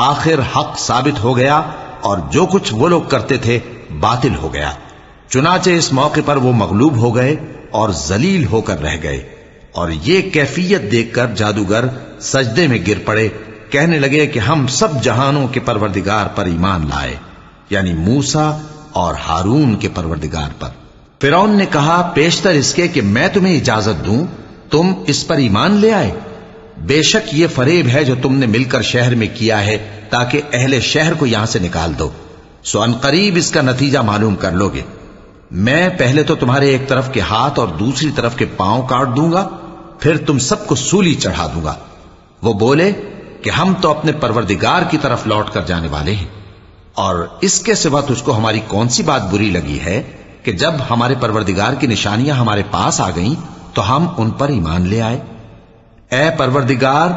آخر حق ثابت ہو گیا اور جو کچھ وہ لوگ کرتے تھے باطل ہو گیا۔ چنانچہ اس موقع پر وہ مغلوب ہو گئے اور ذلیل ہو کر رہ گئے، اور یہ کیفیت دیکھ کر جادوگر سجدے میں گر پڑے، کہنے لگے کہ ہم سب جہانوں کے پروردگار پر ایمان لائے، یعنی موسیٰ اور ہارون کے پروردگار پر۔ فرعون نے کہا پیشتر اس کے کہ میں تمہیں اجازت دوں تم اس پر ایمان لے آئے، بے شک یہ فریب ہے جو تم نے مل کر شہر میں کیا ہے تاکہ اہل شہر کو یہاں سے نکال دو، سو ان قریب اس کا نتیجہ معلوم کر لو گے۔ میں پہلے تو تمہارے ایک طرف کے ہاتھ اور دوسری طرف کے پاؤں کاٹ دوں گا، پھر تم سب کو سولی چڑھا دوں گا۔ وہ بولے کہ ہم تو اپنے پروردگار کی طرف لوٹ کر جانے والے ہیں، اور اس کے سوا تجھ کو ہماری کون سی بات بری لگی ہے کہ جب ہمارے پروردگار کی نشانیاں ہمارے پاس آ گئیں تو ہم ان پر ایمان لے آئے۔ اے پروردگار،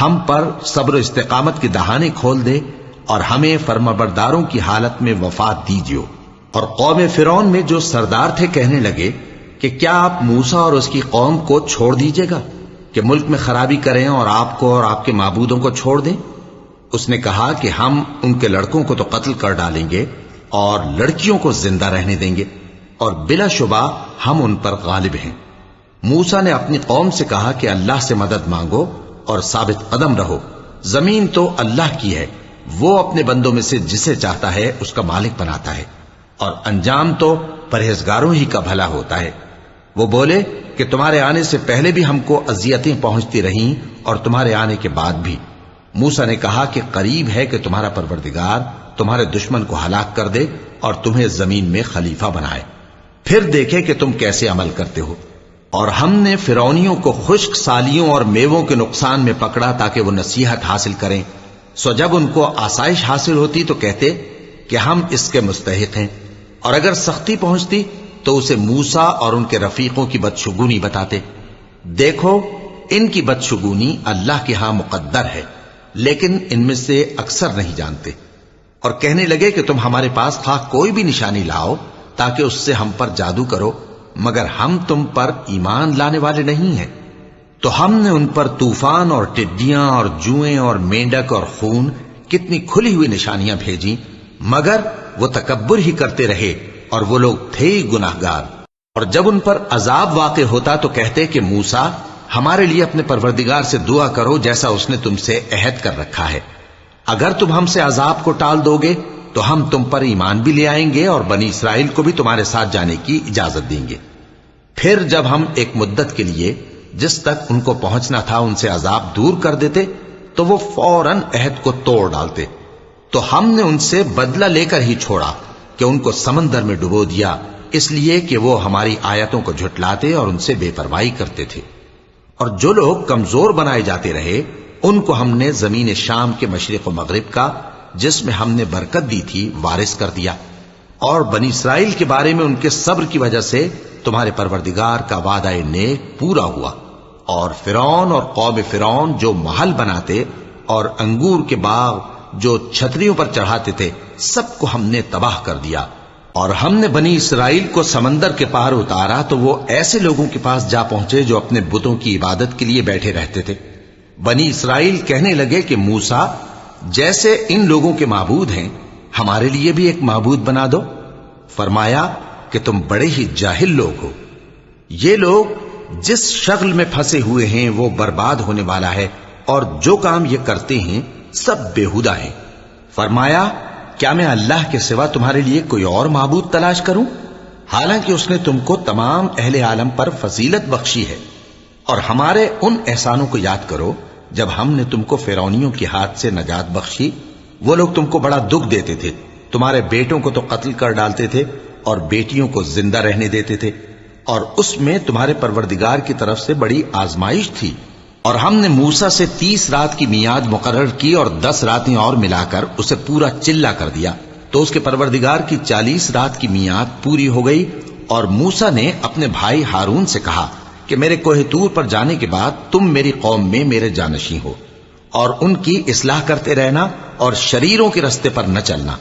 ہم پر صبر و استقامت کی دہانے کھول دے اور ہمیں فرمانبرداروں کی حالت میں وفات دیجیو۔ اور قوم فرعون میں جو سردار تھے کہنے لگے کہ کیا آپ موسیٰ اور اس کی قوم کو چھوڑ دیجیے گا کہ ملک میں خرابی کریں اور آپ کو اور آپ کے معبودوں کو چھوڑ دیں؟ اس نے کہا کہ ہم ان کے لڑکوں کو تو قتل کر ڈالیں گے اور لڑکیوں کو زندہ رہنے دیں گے، اور بلا شبہ ہم ان پر غالب ہیں۔ موسیٰ نے اپنی قوم سے کہا کہ اللہ سے مدد مانگو اور ثابت قدم رہو، زمین تو اللہ کی ہے، وہ اپنے بندوں میں سے جسے چاہتا ہے اس کا مالک بناتا ہے، اور انجام تو پرہیزگاروں ہی کا بھلا ہوتا ہے۔ وہ بولے کہ تمہارے آنے سے پہلے بھی ہم کو اذیتیں پہنچتی رہیں اور تمہارے آنے کے بعد بھی۔ موسیٰ نے کہا کہ قریب ہے کہ تمہارا پروردگار تمہارے دشمن کو ہلاک کر دے اور تمہیں زمین میں خلیفہ بنائے، پھر دیکھے کہ تم کیسے عمل کرتے ہو۔ اور ہم نے فرعونیوں کو خشک سالیوں اور میووں کے نقصان میں پکڑا تاکہ وہ نصیحت حاصل کریں، سو جب ان کو آسائش حاصل ہوتی تو کہتے کہ ہم اس کے مستحق ہیں، اور اگر سختی پہنچتی تو اسے موسیٰ اور ان کے رفیقوں کی بدشگونی بتاتے۔ دیکھو ان کی بدشگونی اللہ کے ہاں مقدر ہے، لیکن ان میں سے اکثر نہیں جانتے۔ اور کہنے لگے کہ تم ہمارے پاس خواہ کوئی بھی نشانی لاؤ تاکہ اس سے ہم پر جادو کرو، مگر ہم تم پر ایمان لانے والے نہیں ہیں۔ تو ہم نے ان پر طوفان اور ٹڈیاں اور جوئیں اور مینڈک اور خون کتنی کھلی ہوئی نشانیاں بھیجیں، مگر وہ تکبر ہی کرتے رہے اور وہ لوگ تھے ہی گناہگار۔ اور جب ان پر عذاب واقع ہوتا تو کہتے کہ موسیٰ ہمارے لیے اپنے پروردگار سے دعا کرو جیسا اس نے تم سے عہد کر رکھا ہے، اگر تم ہم سے عذاب کو ٹال دو گے تو ہم تم پر ایمان بھی لے آئیں گے اور بنی اسرائیل کو بھی تمہارے ساتھ جانے کی اجازت دیں گے۔ پھر جب ہم ایک مدت کے لیے جس تک ان کو پہنچنا تھا ان سے عذاب دور کر دیتے تو وہ فوراً عہد کو توڑ ڈالتے، تو ہم نے ان سے بدلہ لے کر ہی چھوڑا کہ ان کو سمندر میں ڈبو دیا، اس لیے کہ وہ ہماری آیتوں کو جھٹلاتے اور ان سے بے پرواہی کرتے تھے۔ اور جو لوگ کمزور بنائے جاتے رہے ان کو ہم نے زمین شام کے مشرق و مغرب کا جس میں ہم نے برکت دی تھی وارث کر دیا، اور بنی اسرائیل کے بارے میں ان کے صبر کی وجہ سے تمہارے پروردگار کا وعدہ نیک پورا ہوا۔ اور فرعون اور قوم فرعون جو محل بناتے اور انگور کے باغ جو چھتریوں پر چڑھاتے تھے سب کو ہم نے تباہ کر دیا۔ اور ہم نے بنی اسرائیل کو سمندر کے پار اتارا تو وہ ایسے لوگوں کے پاس جا پہنچے جو اپنے بتوں کی عبادت کے لیے بیٹھے رہتے تھے۔ بنی اسرائیل کہنے لگے کہ موسیٰ جیسے ان لوگوں کے معبود ہیں ہمارے لیے بھی ایک معبود بنا دو۔ فرمایا کہ تم بڑے ہی جاہل لوگ ہو، یہ لوگ جس شغل میں پھنسے ہوئے ہیں وہ برباد ہونے والا ہے، اور جو کام یہ کرتے ہیں سب بےہودہ ہیں۔ فرمایا کیا میں اللہ کے سوا تمہارے لیے کوئی اور معبود تلاش کروں، حالانکہ اس نے تم کو تمام اہل عالم پر فضیلت بخشی ہے۔ اور ہمارے ان احسانوں کو یاد کرو جب ہم نے تم کو فرعونیوں کے ہاتھ سے نجات بخشی، وہ لوگ تم کو بڑا دکھ دیتے تھے، تمہارے بیٹوں کو تو قتل کر ڈالتے تھے اور بیٹیوں کو زندہ رہنے دیتے تھے، اور اس میں تمہارے پروردگار کی طرف سے بڑی آزمائش تھی، اور ہم نے موسیٰ سے 30 رات کی میعاد مقرر کی اور 10 راتیں اور ملا کر اسے پورا چلا کر دیا، تو اس کے پروردگار کی 40 رات کی میعاد پوری ہو گئی۔ اور موسیٰ نے اپنے بھائی ہارون سے کہا کہ میرے کوہ طور پر جانے کے بعد تم میری قوم میں میرے جانشین ہو، اور ان کی اصلاح کرتے رہنا اور شریروں کے رستے پر نہ چلنا۔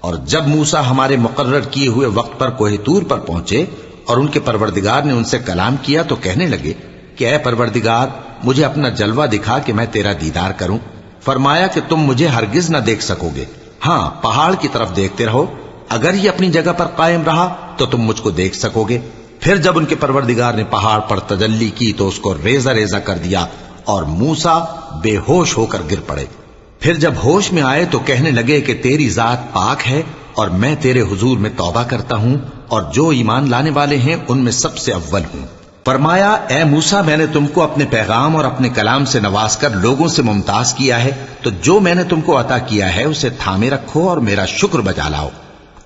اور جب موسیٰ ہمارے مقرر کیے ہوئے وقت پر کوہ طور پر پہنچے اور ان کے پروردگار نے ان سے کلام کیا تو کہنے لگے کہ اے پروردگار، مجھے اپنا جلوہ دکھا کہ میں تیرا دیدار کروں۔ فرمایا کہ تم مجھے ہرگز نہ دیکھ سکو گے، ہاں پہاڑ کی طرف دیکھتے رہو، اگر یہ اپنی جگہ پر قائم رہا تو تم مجھ کو دیکھ سکو گے۔ پھر جب ان کے پروردگار نے پہاڑ پر تجلی کی تو اس کو ریزہ ریزہ کر دیا اور موسیٰ بے ہوش ہو کر گر پڑے۔ پھر جب ہوش میں آئے تو کہنے لگے کہ تیری ذات پاک ہے اور میں تیرے حضور میں توبہ کرتا ہوں اور جو ایمان لانے والے ہیں ان میں سب سے اول ہوں۔ فرمایا اے موسیٰ، میں نے تم کو اپنے پیغام اور اپنے کلام سے نواز کر لوگوں سے ممتاز کیا ہے، تو جو میں نے تم کو عطا کیا ہے اسے تھامے رکھو اور میرا شکر بجا لاؤ۔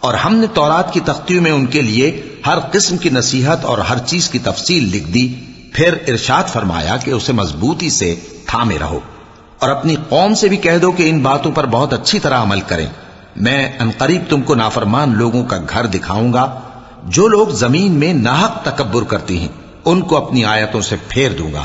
اور ہم نے تورات کی تختیوں میں ان کے لیے ہر قسم کی نصیحت اور ہر چیز کی تفصیل لکھ دی۔ پھر ارشاد فرمایا کہ اسے مضبوطی سے تھامے رہو، اور اپنی قوم سے بھی کہہ دو کہ ان باتوں پر بہت اچھی طرح عمل کریں۔ میں انقریب تم کو نافرمان لوگوں کا گھر دکھاؤں گا، جو لوگ زمین میں ناحق تکبر کرتی ہیں ان کو اپنی آیتوں سے پھیر دوں گا۔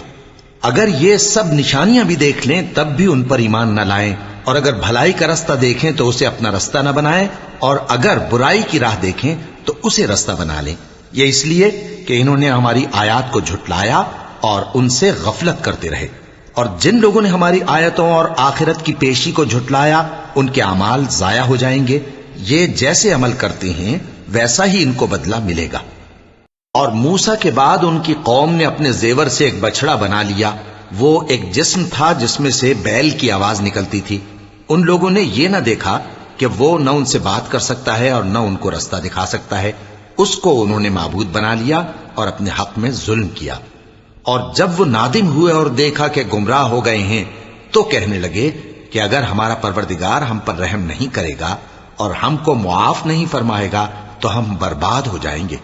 اگر یہ سب نشانیاں بھی دیکھ لیں تب بھی ان پر ایمان نہ لائیں، اور اگر بھلائی کا رستہ دیکھیں تو اسے اپنا رستہ نہ بنائیں، اور اگر برائی کی راہ دیکھیں تو اسے رستہ بنا لیں۔ یہ اس لیے کہ انہوں نے ہماری آیات کو جھٹلایا اور ان سے غفلت کرتے رہے۔ اور جن لوگوں نے ہماری آیتوں اور آخرت کی پیشی کو جھٹلایا ان کے اعمال ضائع ہو جائیں گے۔ یہ جیسے عمل کرتے ہیں ویسا ہی ان کو بدلہ ملے گا۔ اور موسیٰ کے بعد ان کی قوم نے اپنے زیور سے ایک بچڑا بنا لیا، وہ ایک جسم تھا جس میں سے بیل کی آواز نکلتی تھی۔ ان لوگوں نے یہ نہ دیکھا کہ وہ نہ ان سے بات کر سکتا ہے اور نہ ان کو رستہ دکھا سکتا ہے، اس کو انہوں نے معبود بنا لیا اور اپنے حق میں ظلم کیا۔ اور جب وہ نادم ہوئے اور دیکھا کہ گمراہ ہو گئے ہیں تو کہنے لگے کہ اگر ہمارا پروردگار ہم پر رحم نہیں کرے گا اور ہم کو معاف نہیں فرمائے گا تو ہم برباد ہو جائیں گے۔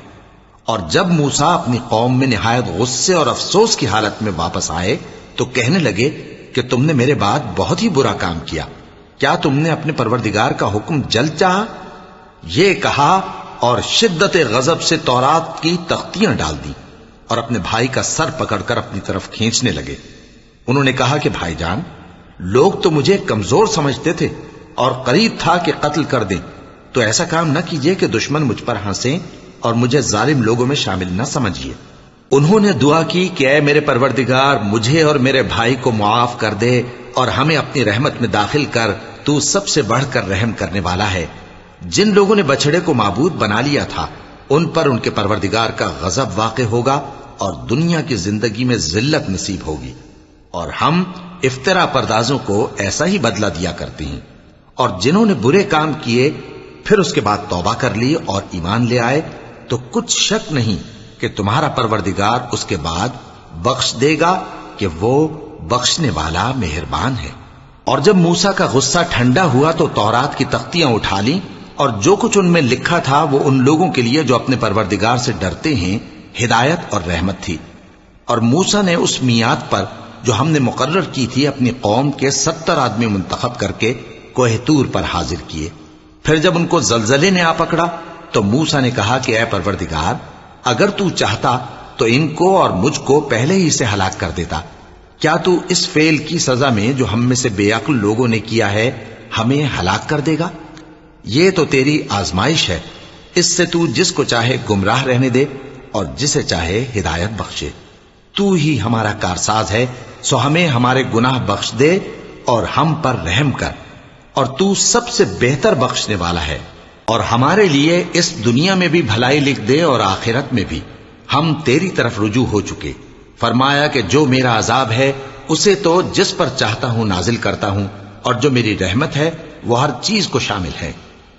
اور جب موسیٰ اپنی قوم میں نہایت غصے اور افسوس کی حالت میں واپس آئے تو کہنے لگے کہ تم نے میرے بعد بہت ہی برا کام کیا، کیا تم نے اپنے پروردگار کا حکم جلد چاہا؟ یہ کہا اور شدت غضب سے تورات کی تختیاں ڈال دی اور اپنے بھائی کا سر پکڑ کر اپنی طرف کھینچنے لگے۔ انہوں نے کہا کہ بھائی جان، لوگ تو مجھے کمزور سمجھتے تھے اور قریب تھا کہ قتل کر دیں، تو ایسا کام نہ کیجیے کہ دشمن مجھ پر ہنسیں اور مجھے ظالم لوگوں میں شامل نہ سمجھیے۔ انہوں نے دعا کی کہ اے میرے پروردگار، مجھے اور میرے بھائی کو معاف کر دے اور ہمیں اپنی رحمت میں داخل کر، تو سب سے بڑھ کر رحم کرنے والا ہے۔ جن لوگوں نے بچڑے کو معبود بنا لیا تھا ان پر ان کے پروردگار کا غضب واقع ہوگا اور دنیا کی زندگی میں ذلت نصیب ہوگی، اور ہم افترا پردازوں کو ایسا ہی بدلہ دیا کرتے ہیں۔ اور جنہوں نے برے کام کیے پھر اس کے بعد توبہ کر لی اور ایمان لے آئے تو کچھ شک نہیں کہ تمہارا پروردگار اس کے بعد بخش دے گا کہ وہ بخشنے والا مہربان ہے۔ اور جب موسیٰ کا غصہ ٹھنڈا ہوا تو تورات کی تختیاں اٹھا لیں، اور جو کچھ ان میں لکھا تھا وہ ان لوگوں کے لیے جو اپنے پروردگار سے ڈرتے ہیں ہدایت اور رحمت تھی۔ اور موسیٰ نے اس میعاد پر جو ہم نے مقرر کی تھی اپنی قوم کے 70 آدمی منتخب کر کے کوہ طور پر حاضر کیے۔ پھر جب ان کو زلزلے نے آ پکڑا تو موسیٰ نے کہا کہ اے پروردگار، اگر تو چاہتا تو ان کو اور مجھ کو پہلے ہی سے ہلاک کر دیتا۔ کیا تو اس فعل کی سزا میں جو ہم میں سے بے عقل لوگوں نے کیا ہے ہمیں ہلاک کر دے گا؟ یہ تو تیری آزمائش ہے، اس سے تو جس کو چاہے گمراہ رہنے دے اور جسے چاہے ہدایت بخشے۔ تو ہی ہمارا کارساز ہے، سو ہمیں ہمارے گناہ بخش دے اور ہم پر رحم کر، اور تو سب سے بہتر بخشنے والا ہے۔ اور ہمارے لیے اس دنیا میں بھی بھلائی لکھ دے اور آخرت میں بھی، ہم تیری طرف رجوع ہو چکے۔ فرمایا کہ جو میرا عذاب ہے اسے تو جس پر چاہتا ہوں نازل کرتا ہوں، اور جو میری رحمت ہے وہ ہر چیز کو شامل ہے۔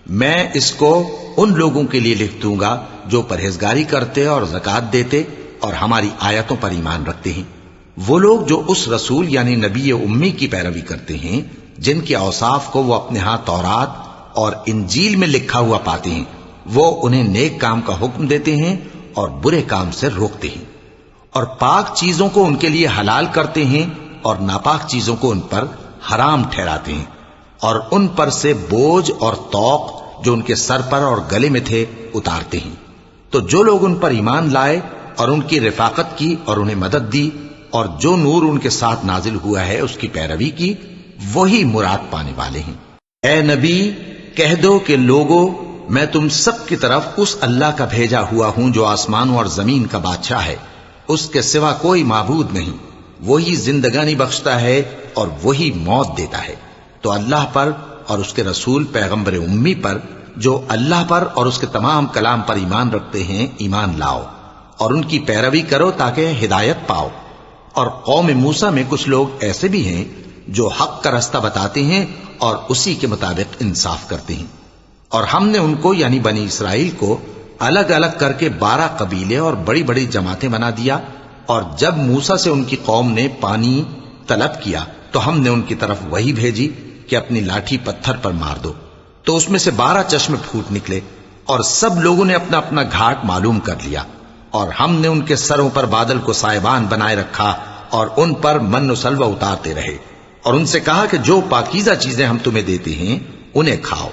میں اس کو ان لوگوں کے لیے لکھ دوں گا جو پرہیزگاری کرتے اور زکوٰۃ دیتے اور ہماری آیتوں پر ایمان رکھتے ہیں، وہ لوگ جو اس رسول یعنی نبی امی کی پیروی کرتے ہیں جن کے اوصاف کو وہ اپنے ہاں تورات اور انجیل میں لکھا ہوا پاتے ہیں، وہ انہیں نیک کام کا حکم دیتے ہیں اور برے کام سے روکتے ہیں، اور پاک چیزوں کو ان کے لیے حلال کرتے ہیں اور ناپاک چیزوں کو ان پر حرام ٹھہراتے ہیں، اور ان پر سے بوجھ اور طوق جو ان کے سر پر اور گلے میں تھے اتارتے ہیں۔ تو جو لوگ ان پر ایمان لائے اور ان کی رفاقت کی اور انہیں مدد دی، اور جو نور ان کے ساتھ نازل ہوا ہے اس کی پیروی کی، وہی مراد پانے والے ہیں۔ اے نبی کہہ دو کہ لوگو، میں تم سب کی طرف اس اللہ کا بھیجا ہوا ہوں جو آسمانوں اور زمین کا بادشاہ ہے، اس کے سوا کوئی معبود نہیں، وہی زندگانی بخشتا ہے اور وہی موت دیتا ہے۔ تو اللہ پر اور اس کے رسول پیغمبر امی پر جو اللہ پر اور اس کے تمام کلام پر ایمان رکھتے ہیں ایمان لاؤ، اور ان کی پیروی کرو تاکہ ہدایت پاؤ۔ اور قوم موسیٰ میں کچھ لوگ ایسے بھی ہیں جو حق کا رستہ بتاتے ہیں اور اسی کے مطابق انصاف کرتے ہیں۔ اور ہم نے ان کو یعنی بنی اسرائیل کو الگ الگ کر کے 12 قبیلے اور بڑی بڑی جماعتیں بنا دیا، اور جب موسیٰ سے ان کی قوم نے پانی طلب کیا تو ہم نے ان کی طرف وہی بھیجی کہ اپنی لاٹھی پتھر پر مار دو، تو اس میں سے 12 چشمے پھوٹ نکلے، اور سب لوگوں نے اپنا اپنا گھاٹ معلوم کر لیا۔ اور ہم نے ان کے سروں پر بادل کو سائبان بنائے رکھا اور ان پر من و سلوہ اتارتے رہے، اور ان سے کہا کہ جو پاکیزہ چیزیں ہم تمہیں دیتے ہیں انہیں کھاؤ۔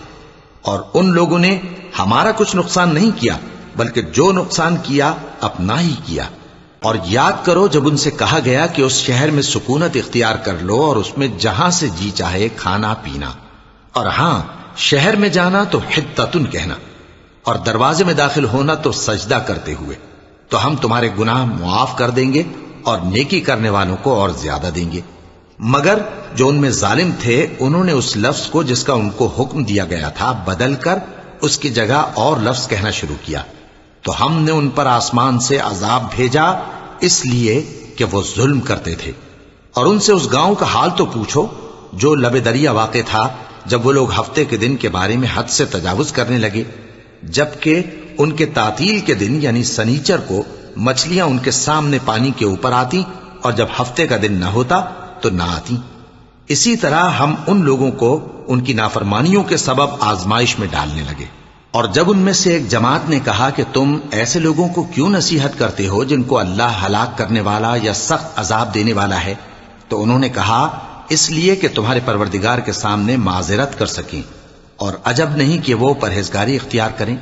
اور ان لوگوں نے ہمارا کچھ نقصان نہیں کیا، بلکہ جو نقصان کیا اپنا ہی کیا۔ اور یاد کرو جب ان سے کہا گیا کہ اس شہر میں سکونت اختیار کر لو اور اس میں جہاں سے جی چاہے کھانا پینا، اور ہاں شہر میں جانا تو حطتن کہنا، اور دروازے میں داخل ہونا تو سجدہ کرتے ہوئے، تو ہم تمہارے گناہ معاف کر دیں گے اور نیکی کرنے والوں کو اور زیادہ دیں گے۔ مگر جو ان میں ظالم تھے انہوں نے اس لفظ کو جس کا ان کو حکم دیا گیا تھا بدل کر اس کی جگہ اور لفظ کہنا شروع کیا، تو ہم نے ان پر آسمان سے عذاب بھیجا اس لیے کہ وہ ظلم کرتے تھے۔ اور ان سے اس گاؤں کا حال تو پوچھو جو لب دریا واقع تھا، جب وہ لوگ ہفتے کے دن کے بارے میں حد سے تجاوز کرنے لگے، جبکہ ان کے تعطیل کے دن یعنی سنیچر کو مچھلیاں ان کے سامنے پانی کے اوپر آتی، اور جب ہفتے کا دن نہ ہوتا تو نہ آتی۔ اسی طرح ہم ان لوگوں کو ان کی نافرمانیوں کے سبب آزمائش میں ڈالنے لگے۔ اور جب ان میں سے ایک جماعت نے کہا کہ تم ایسے لوگوں کو کیوں نصیحت کرتے ہو جن کو اللہ ہلاک کرنے والا یا سخت عذاب دینے والا ہے، تو انہوں نے کہا اس لیے کہ تمہارے پروردگار کے سامنے معذرت کر سکیں، اور عجب نہیں کہ وہ پرہیزگاری اختیار کریں۔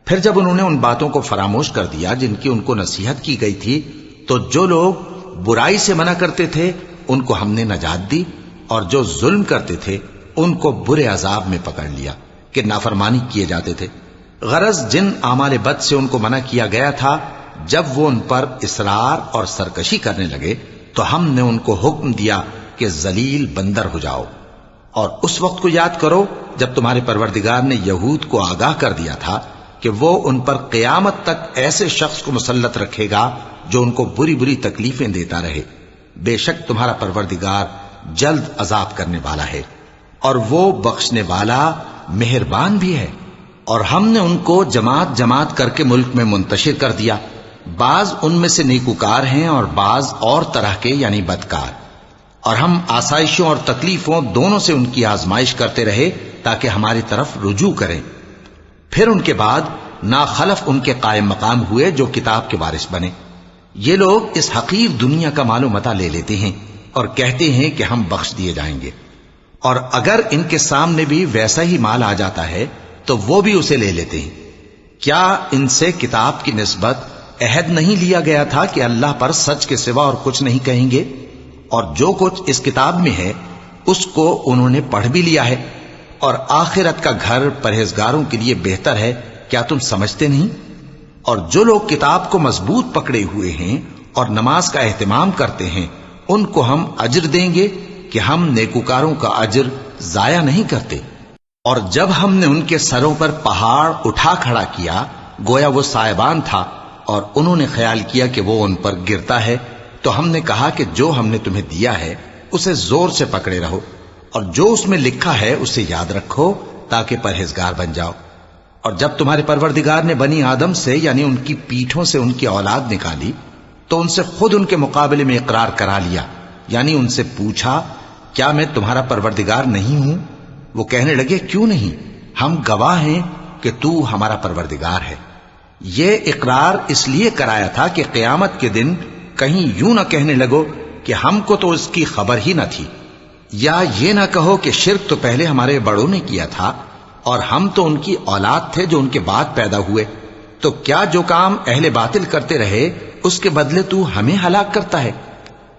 پھر جب انہوں نے ان باتوں کو فراموش کر دیا جن کی ان کو نصیحت کی گئی تھی، تو جو لوگ برائی سے منع کرتے تھے ان کو ہم نے نجات دی، اور جو ظلم کرتے تھے ان کو برے عذاب میں پکڑ لیا کہ نافرمانی کیے جاتے تھے۔ غرض جن اعمال بد سے ان کو منع کیا گیا تھا، جب وہ ان پر اصرار اور سرکشی کرنے لگے تو ہم نے ان کو حکم دیا کہ ذلیل بندر ہو جاؤ۔ اور اس وقت کو یاد کرو جب تمہارے پروردگار نے یہود کو آگاہ کر دیا تھا کہ وہ ان پر قیامت تک ایسے شخص کو مسلط رکھے گا جو ان کو بری بری تکلیفیں دیتا رہے۔ بے شک تمہارا پروردگار جلد عذاب کرنے والا ہے، اور وہ بخشنے والا مہربان بھی ہے۔ اور ہم نے ان کو جماعت جماعت کر کے ملک میں منتشر کر دیا، بعض ان میں سے نیکوکار ہیں اور بعض اور طرح کے یعنی بدکار، اور ہم آسائشوں اور تکلیفوں دونوں سے ان کی آزمائش کرتے رہے تاکہ ہماری طرف رجوع کریں۔ پھر ان کے بعد ناخلف ان کے قائم مقام ہوئے جو کتاب کے وارث بنے۔ یہ لوگ اس حقیر دنیا کا مال و متاع لے لیتے ہیں اور کہتے ہیں کہ ہم بخش دیے جائیں گے، اور اگر ان کے سامنے بھی ویسا ہی مال آ جاتا ہے تو وہ بھی اسے لے لیتے ہیں۔ کیا ان سے کتاب کی نسبت عہد نہیں لیا گیا تھا کہ اللہ پر سچ کے سوا اور کچھ نہیں کہیں گے؟ اور جو کچھ اس کتاب میں ہے اس کو انہوں نے پڑھ بھی لیا ہے، اور آخرت کا گھر پرہیزگاروں کے لیے بہتر ہے، کیا تم سمجھتے نہیں؟ اور جو لوگ کتاب کو مضبوط پکڑے ہوئے ہیں اور نماز کا اہتمام کرتے ہیں ان کو ہم اجر دیں گے کہ ہم نیکوکاروں کا اجر ضائع نہیں کرتے۔ اور جب ہم نے ان کے سروں پر پہاڑ اٹھا کھڑا کیا گویا وہ سائبان تھا، اور انہوں نے خیال کیا کہ وہ ان پر گرتا ہے، تو ہم نے کہا کہ جو ہم نے تمہیں دیا ہے اسے زور سے پکڑے رہو، اور جو اس میں لکھا ہے اسے یاد رکھو تاکہ پرہیزگار بن جاؤ۔ اور جب تمہارے پروردگار نے بنی آدم سے یعنی ان کی پیٹھوں سے ان کی اولاد نکالی تو ان سے خود ان کے مقابلے میں اقرار کرا لیا، یعنی ان سے پوچھا کیا میں تمہارا پروردگار نہیں ہوں؟ وہ کہنے لگے کیوں نہیں، ہم گواہ ہیں کہ تو ہمارا پروردگار ہے۔ یہ اقرار اس لیے کرایا تھا کہ قیامت کے دن کہیں یوں نہ کہنے لگو کہ ہم کو تو اس کی خبر ہی نہ تھی، یا یہ نہ کہو کہ شرک تو پہلے ہمارے بڑوں نے کیا تھا اور ہم تو ان کی اولاد تھے جو ان کے بعد پیدا ہوئے، تو کیا جو کام اہل باطل کرتے رہے اس کے بدلے تو ہمیں ہلاک کرتا ہے؟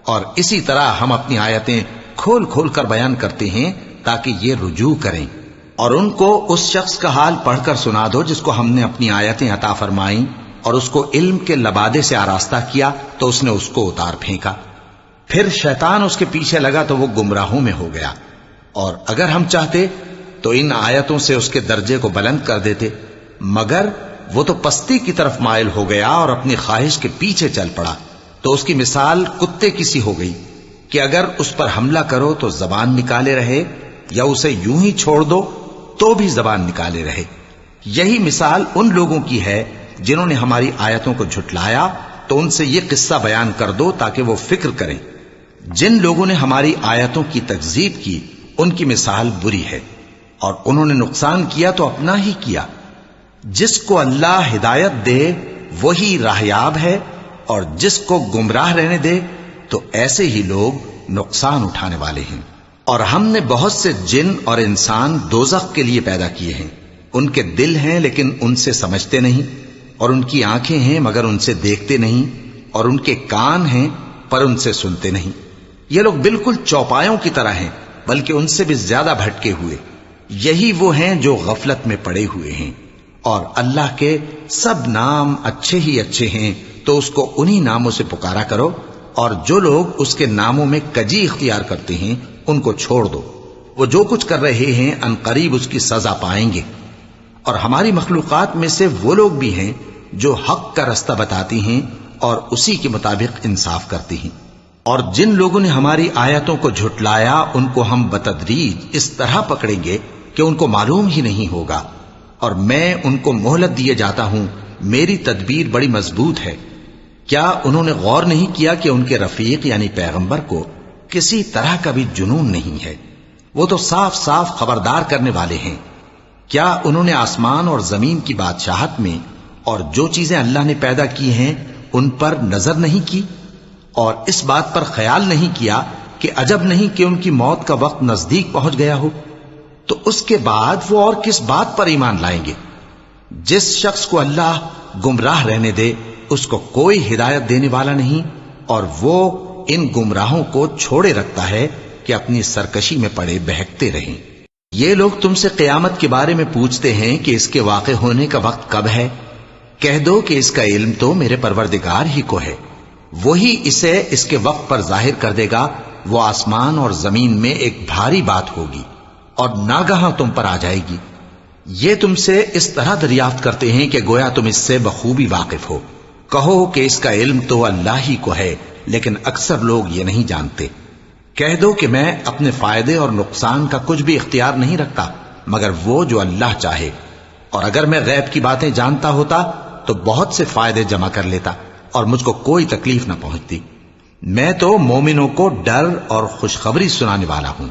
اور اسی طرح ہم اپنی آیتیں کھول کھول کر بیان کرتے ہیں تاکہ یہ رجوع کریں، اور ان کو اس شخص کا حال پڑھ کر سنا دو جس کو ہم نے اپنی آیتیں عطا فرمائیں اور اس کو علم کے لبادے سے آراستہ کیا تو اس نے اس کو اتار پھینکا، پھر شیطان اس کے پیچھے لگا تو وہ گمراہوں میں ہو گیا، اور اگر ہم چاہتے تو ان آیتوں سے اس کے درجے کو بلند کر دیتے، مگر وہ تو پستی کی طرف مائل ہو گیا اور اپنی خواہش کے پیچھے چل پڑا، تو اس کی مثال کتے کی سی ہو گئی کہ اگر اس پر حملہ کرو تو زبان نکالے رہے، یا اسے یوں ہی چھوڑ دو تو بھی زبان نکالے رہے۔ یہی مثال ان لوگوں کی ہے جنہوں نے ہماری آیتوں کو جھٹلایا، تو ان سے یہ قصہ بیان کر دو تاکہ وہ فکر کریں۔ جن لوگوں نے ہماری آیتوں کی تکذیب کی ان کی مثال بری ہے، اور انہوں نے نقصان کیا تو اپنا ہی کیا۔ جس کو اللہ ہدایت دے وہی راہیاب ہے، اور جس کو گمراہ رہنے دے تو ایسے ہی لوگ نقصان اٹھانے والے ہیں۔ اور ہم نے بہت سے جن اور انسان دوزخ کے لیے پیدا کیے ہیں، ان کے دل ہیں لیکن ان سے سمجھتے نہیں، اور ان کی آنکھیں ہیں مگر ان سے دیکھتے نہیں، اور ان کے کان ہیں پر ان سے سنتے نہیں۔ یہ لوگ بالکل چوپایوں کی طرح ہیں، بلکہ ان سے بھی زیادہ بھٹکے ہوئے۔ یہی وہ ہیں جو غفلت میں پڑے ہوئے ہیں۔ اور اللہ کے سب نام اچھے ہی اچھے ہیں، تو اس کو انہی ناموں سے پکارا کرو، اور جو لوگ اس کے ناموں میں کجی اختیار کرتے ہیں ان کو چھوڑ دو، وہ جو کچھ کر رہے ہیں ان قریب اس کی سزا پائیں گے۔ اور ہماری مخلوقات میں سے وہ لوگ بھی ہیں جو حق کا رستہ بتاتی ہیں اور اسی کے مطابق انصاف کرتی ہیں، اور جن لوگوں نے ہماری آیتوں کو جھٹلایا ان کو ہم بتدریج اس طرح پکڑیں گے کہ ان کو معلوم ہی نہیں ہوگا، اور میں ان کو مہلت دیے جاتا ہوں، میری تدبیر بڑی مضبوط ہے۔ کیا انہوں نے غور نہیں کیا کہ ان کے رفیق یعنی پیغمبر کو کسی طرح کا بھی جنون نہیں ہے؟ وہ تو صاف صاف خبردار کرنے والے ہیں۔ کیا انہوں نے آسمان اور زمین کی بادشاہت میں اور جو چیزیں اللہ نے پیدا کی ہیں ان پر نظر نہیں کی، اور اس بات پر خیال نہیں کیا کہ عجب نہیں کہ ان کی موت کا وقت نزدیک پہنچ گیا ہو؟ تو اس کے بعد وہ اور کس بات پر ایمان لائیں گے؟ جس شخص کو اللہ گمراہ رہنے دے اس کو کوئی ہدایت دینے والا نہیں، اور وہ ان گمراہوں کو چھوڑے رکھتا ہے کہ اپنی سرکشی میں پڑے بہکتے رہیں۔ یہ لوگ تم سے قیامت کے بارے میں پوچھتے ہیں کہ اس کے واقع ہونے کا وقت کب ہے؟ کہہ دو کہ اس کا علم تو میرے پروردگار ہی کو ہے، وہی اسے اس کے وقت پر ظاہر کر دے گا۔ وہ آسمان اور زمین میں ایک بھاری بات ہوگی اور ناگہاں تم پر آ جائے گی۔ یہ تم سے اس طرح دریافت کرتے ہیں کہ گویا تم اس سے بخوبی واقف ہو۔ کہو کہ اس کا علم تو اللہ ہی کو ہے، لیکن اکثر لوگ یہ نہیں جانتے۔ کہہ دو کہ میں اپنے فائدے اور نقصان کا کچھ بھی اختیار نہیں رکھتا مگر وہ جو اللہ چاہے، اور اگر میں غیب کی باتیں جانتا ہوتا تو بہت سے فائدے جمع کر لیتا اور مجھ کو کوئی تکلیف نہ پہنچتی۔ میں تو مومنوں کو ڈر اور خوشخبری سنانے والا ہوں۔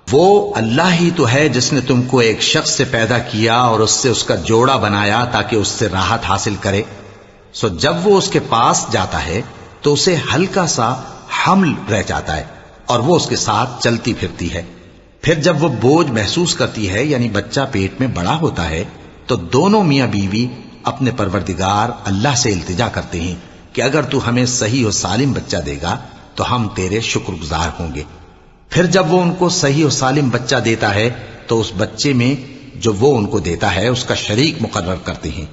وہ اللہ ہی تو ہے جس نے تم کو ایک شخص سے پیدا کیا اور اس سے اس کا جوڑا بنایا تاکہ اس سے راحت حاصل کرے۔ سو جب وہ اس کے پاس جاتا ہے تو اسے ہلکا سا حمل رہ جاتا ہے اور وہ اس کے ساتھ چلتی پھرتی ہے۔ پھر جب وہ بوجھ محسوس کرتی ہے یعنی بچہ پیٹ میں بڑا ہوتا ہے تو دونوں میاں بیوی اپنے پروردگار اللہ سے التجا کرتے ہیں کہ اگر تو ہمیں صحیح و سالم بچہ دے گا تو ہم تیرے شکر گزار ہوں گے۔ پھر جب وہ ان کو صحیح و سالم بچہ دیتا ہے تو اس بچے میں جو وہ ان کو دیتا ہے اس کا شریک مقرر کرتے ہیں۔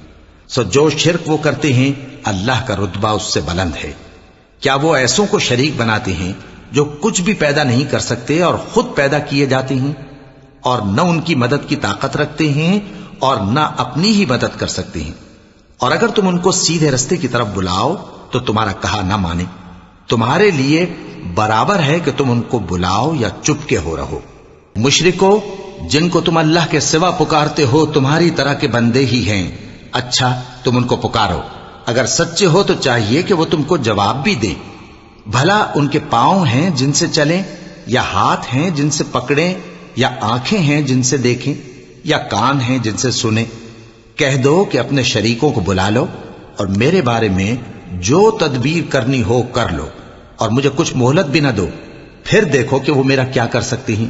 سو جو شرک وہ کرتے ہیں اللہ کا رتبہ اس سے بلند ہے۔ کیا وہ ایسوں کو شریک بناتے ہیں جو کچھ بھی پیدا نہیں کر سکتے اور خود پیدا کیے جاتے ہیں، اور نہ ان کی مدد کی طاقت رکھتے ہیں اور نہ اپنی ہی مدد کر سکتے ہیں؟ اور اگر تم ان کو سیدھے رستے کی طرف بلاؤ تو تمہارا کہا نہ مانے، تمہارے لیے برابر ہے کہ تم ان کو بلاؤ یا چپ کے ہو رہو۔ مشرکو، جن کو تم اللہ کے سوا پکارتے ہو تمہاری طرح کے بندے ہی ہیں، اچھا تم ان کو پکارو، اگر سچے ہو تو چاہیے کہ وہ تم کو جواب بھی دیں۔ بھلا ان کے پاؤں ہیں جن سے چلیں، یا ہاتھ ہیں جن سے پکڑیں، یا آنکھیں ہیں جن سے دیکھیں، یا کان ہیں جن سے سنیں؟ کہہ دو کہ اپنے شریکوں کو بلا لو اور میرے بارے میں جو تدبیر کرنی ہو کر لو، اور مجھے کچھ مہلت بھی نہ دو، پھر دیکھو کہ وہ میرا کیا کر سکتی ہیں۔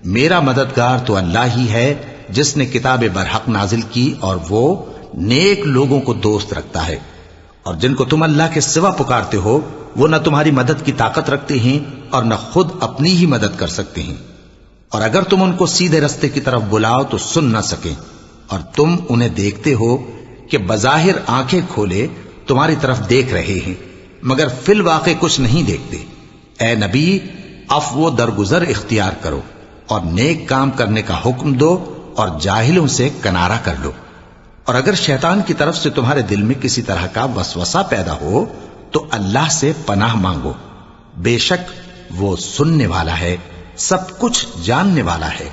میرا مددگار تو اللہ ہی ہے جس نے کتاب برحق نازل کی، اور وہ نیک لوگوں کو دوست رکھتا ہے۔ اور جن کو تم اللہ کے سوا پکارتے ہو وہ نہ تمہاری مدد کی طاقت رکھتے ہیں اور نہ خود اپنی ہی مدد کر سکتے ہیں، اور اگر تم ان کو سیدھے رستے کی طرف بلاؤ تو سن نہ سکیں، اور تم انہیں دیکھتے ہو کہ بظاہر آنکھیں کھولے تمہاری طرف دیکھ رہے ہیں مگر فی الواقع کچھ نہیں دیکھتے۔ اے نبی، عفو و درگزر اختیار کرو اور نیک کام کرنے کا حکم دو اور جاہلوں سے کنارہ کر لو۔ اور اگر شیطان کی طرف سے تمہارے دل میں کسی طرح کا وسوسہ پیدا ہو تو اللہ سے پناہ مانگو، بے شک وہ سننے والا ہے، سب کچھ جاننے والا ہے۔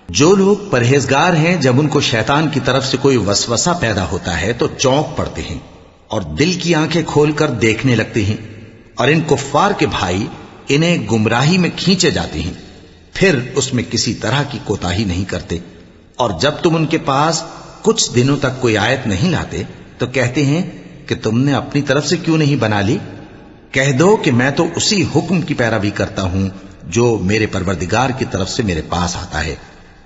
جو لوگ پرہیزگار ہیں جب ان کو شیطان کی طرف سے کوئی وسوسہ پیدا ہوتا ہے تو چونک پڑتے ہیں اور دل کی آنکھیں کھول کر دیکھنے لگتے ہیں، اور ان کفار کے بھائی انہیں گمراہی میں کھینچے جاتے ہیں، پھر اس میں کسی طرح کی کوتاہی نہیں کرتے۔ اور جب تم ان کے پاس کچھ دنوں تک کوئی آیت نہیں لاتے تو کہتے ہیں کہ تم نے اپنی طرف سے کیوں نہیں بنا لی؟ کہہ دو کہ میں تو اسی حکم کی پیروی کرتا ہوں جو میرے پروردگار کی طرف سے میرے پاس آتا ہے۔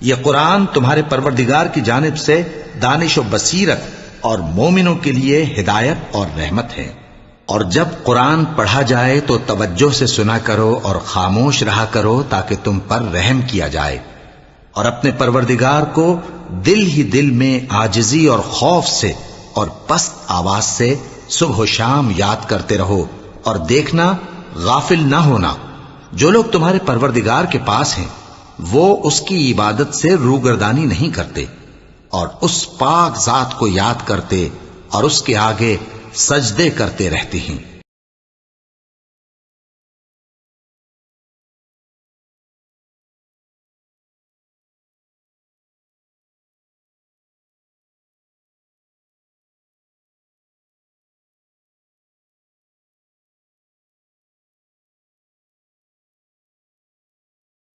یہ قرآن تمہارے پروردگار کی جانب سے دانش و بصیرت اور مومنوں کے لیے ہدایت اور رحمت ہے۔ اور جب قرآن پڑھا جائے تو توجہ سے سنا کرو اور خاموش رہا کرو تاکہ تم پر رحم کیا جائے، اور اپنے پروردگار کو دل ہی دل میں عاجزی اور خوف سے اور پست آواز سے صبح و شام یاد کرتے رہو، اور دیکھنا غافل نہ ہونا۔ جو لوگ تمہارے پروردگار کے پاس ہیں وہ اس کی عبادت سے روگردانی نہیں کرتے، اور اس پاک ذات کو یاد کرتے اور اس کے آگے سجدے کرتے رہتے ہیں۔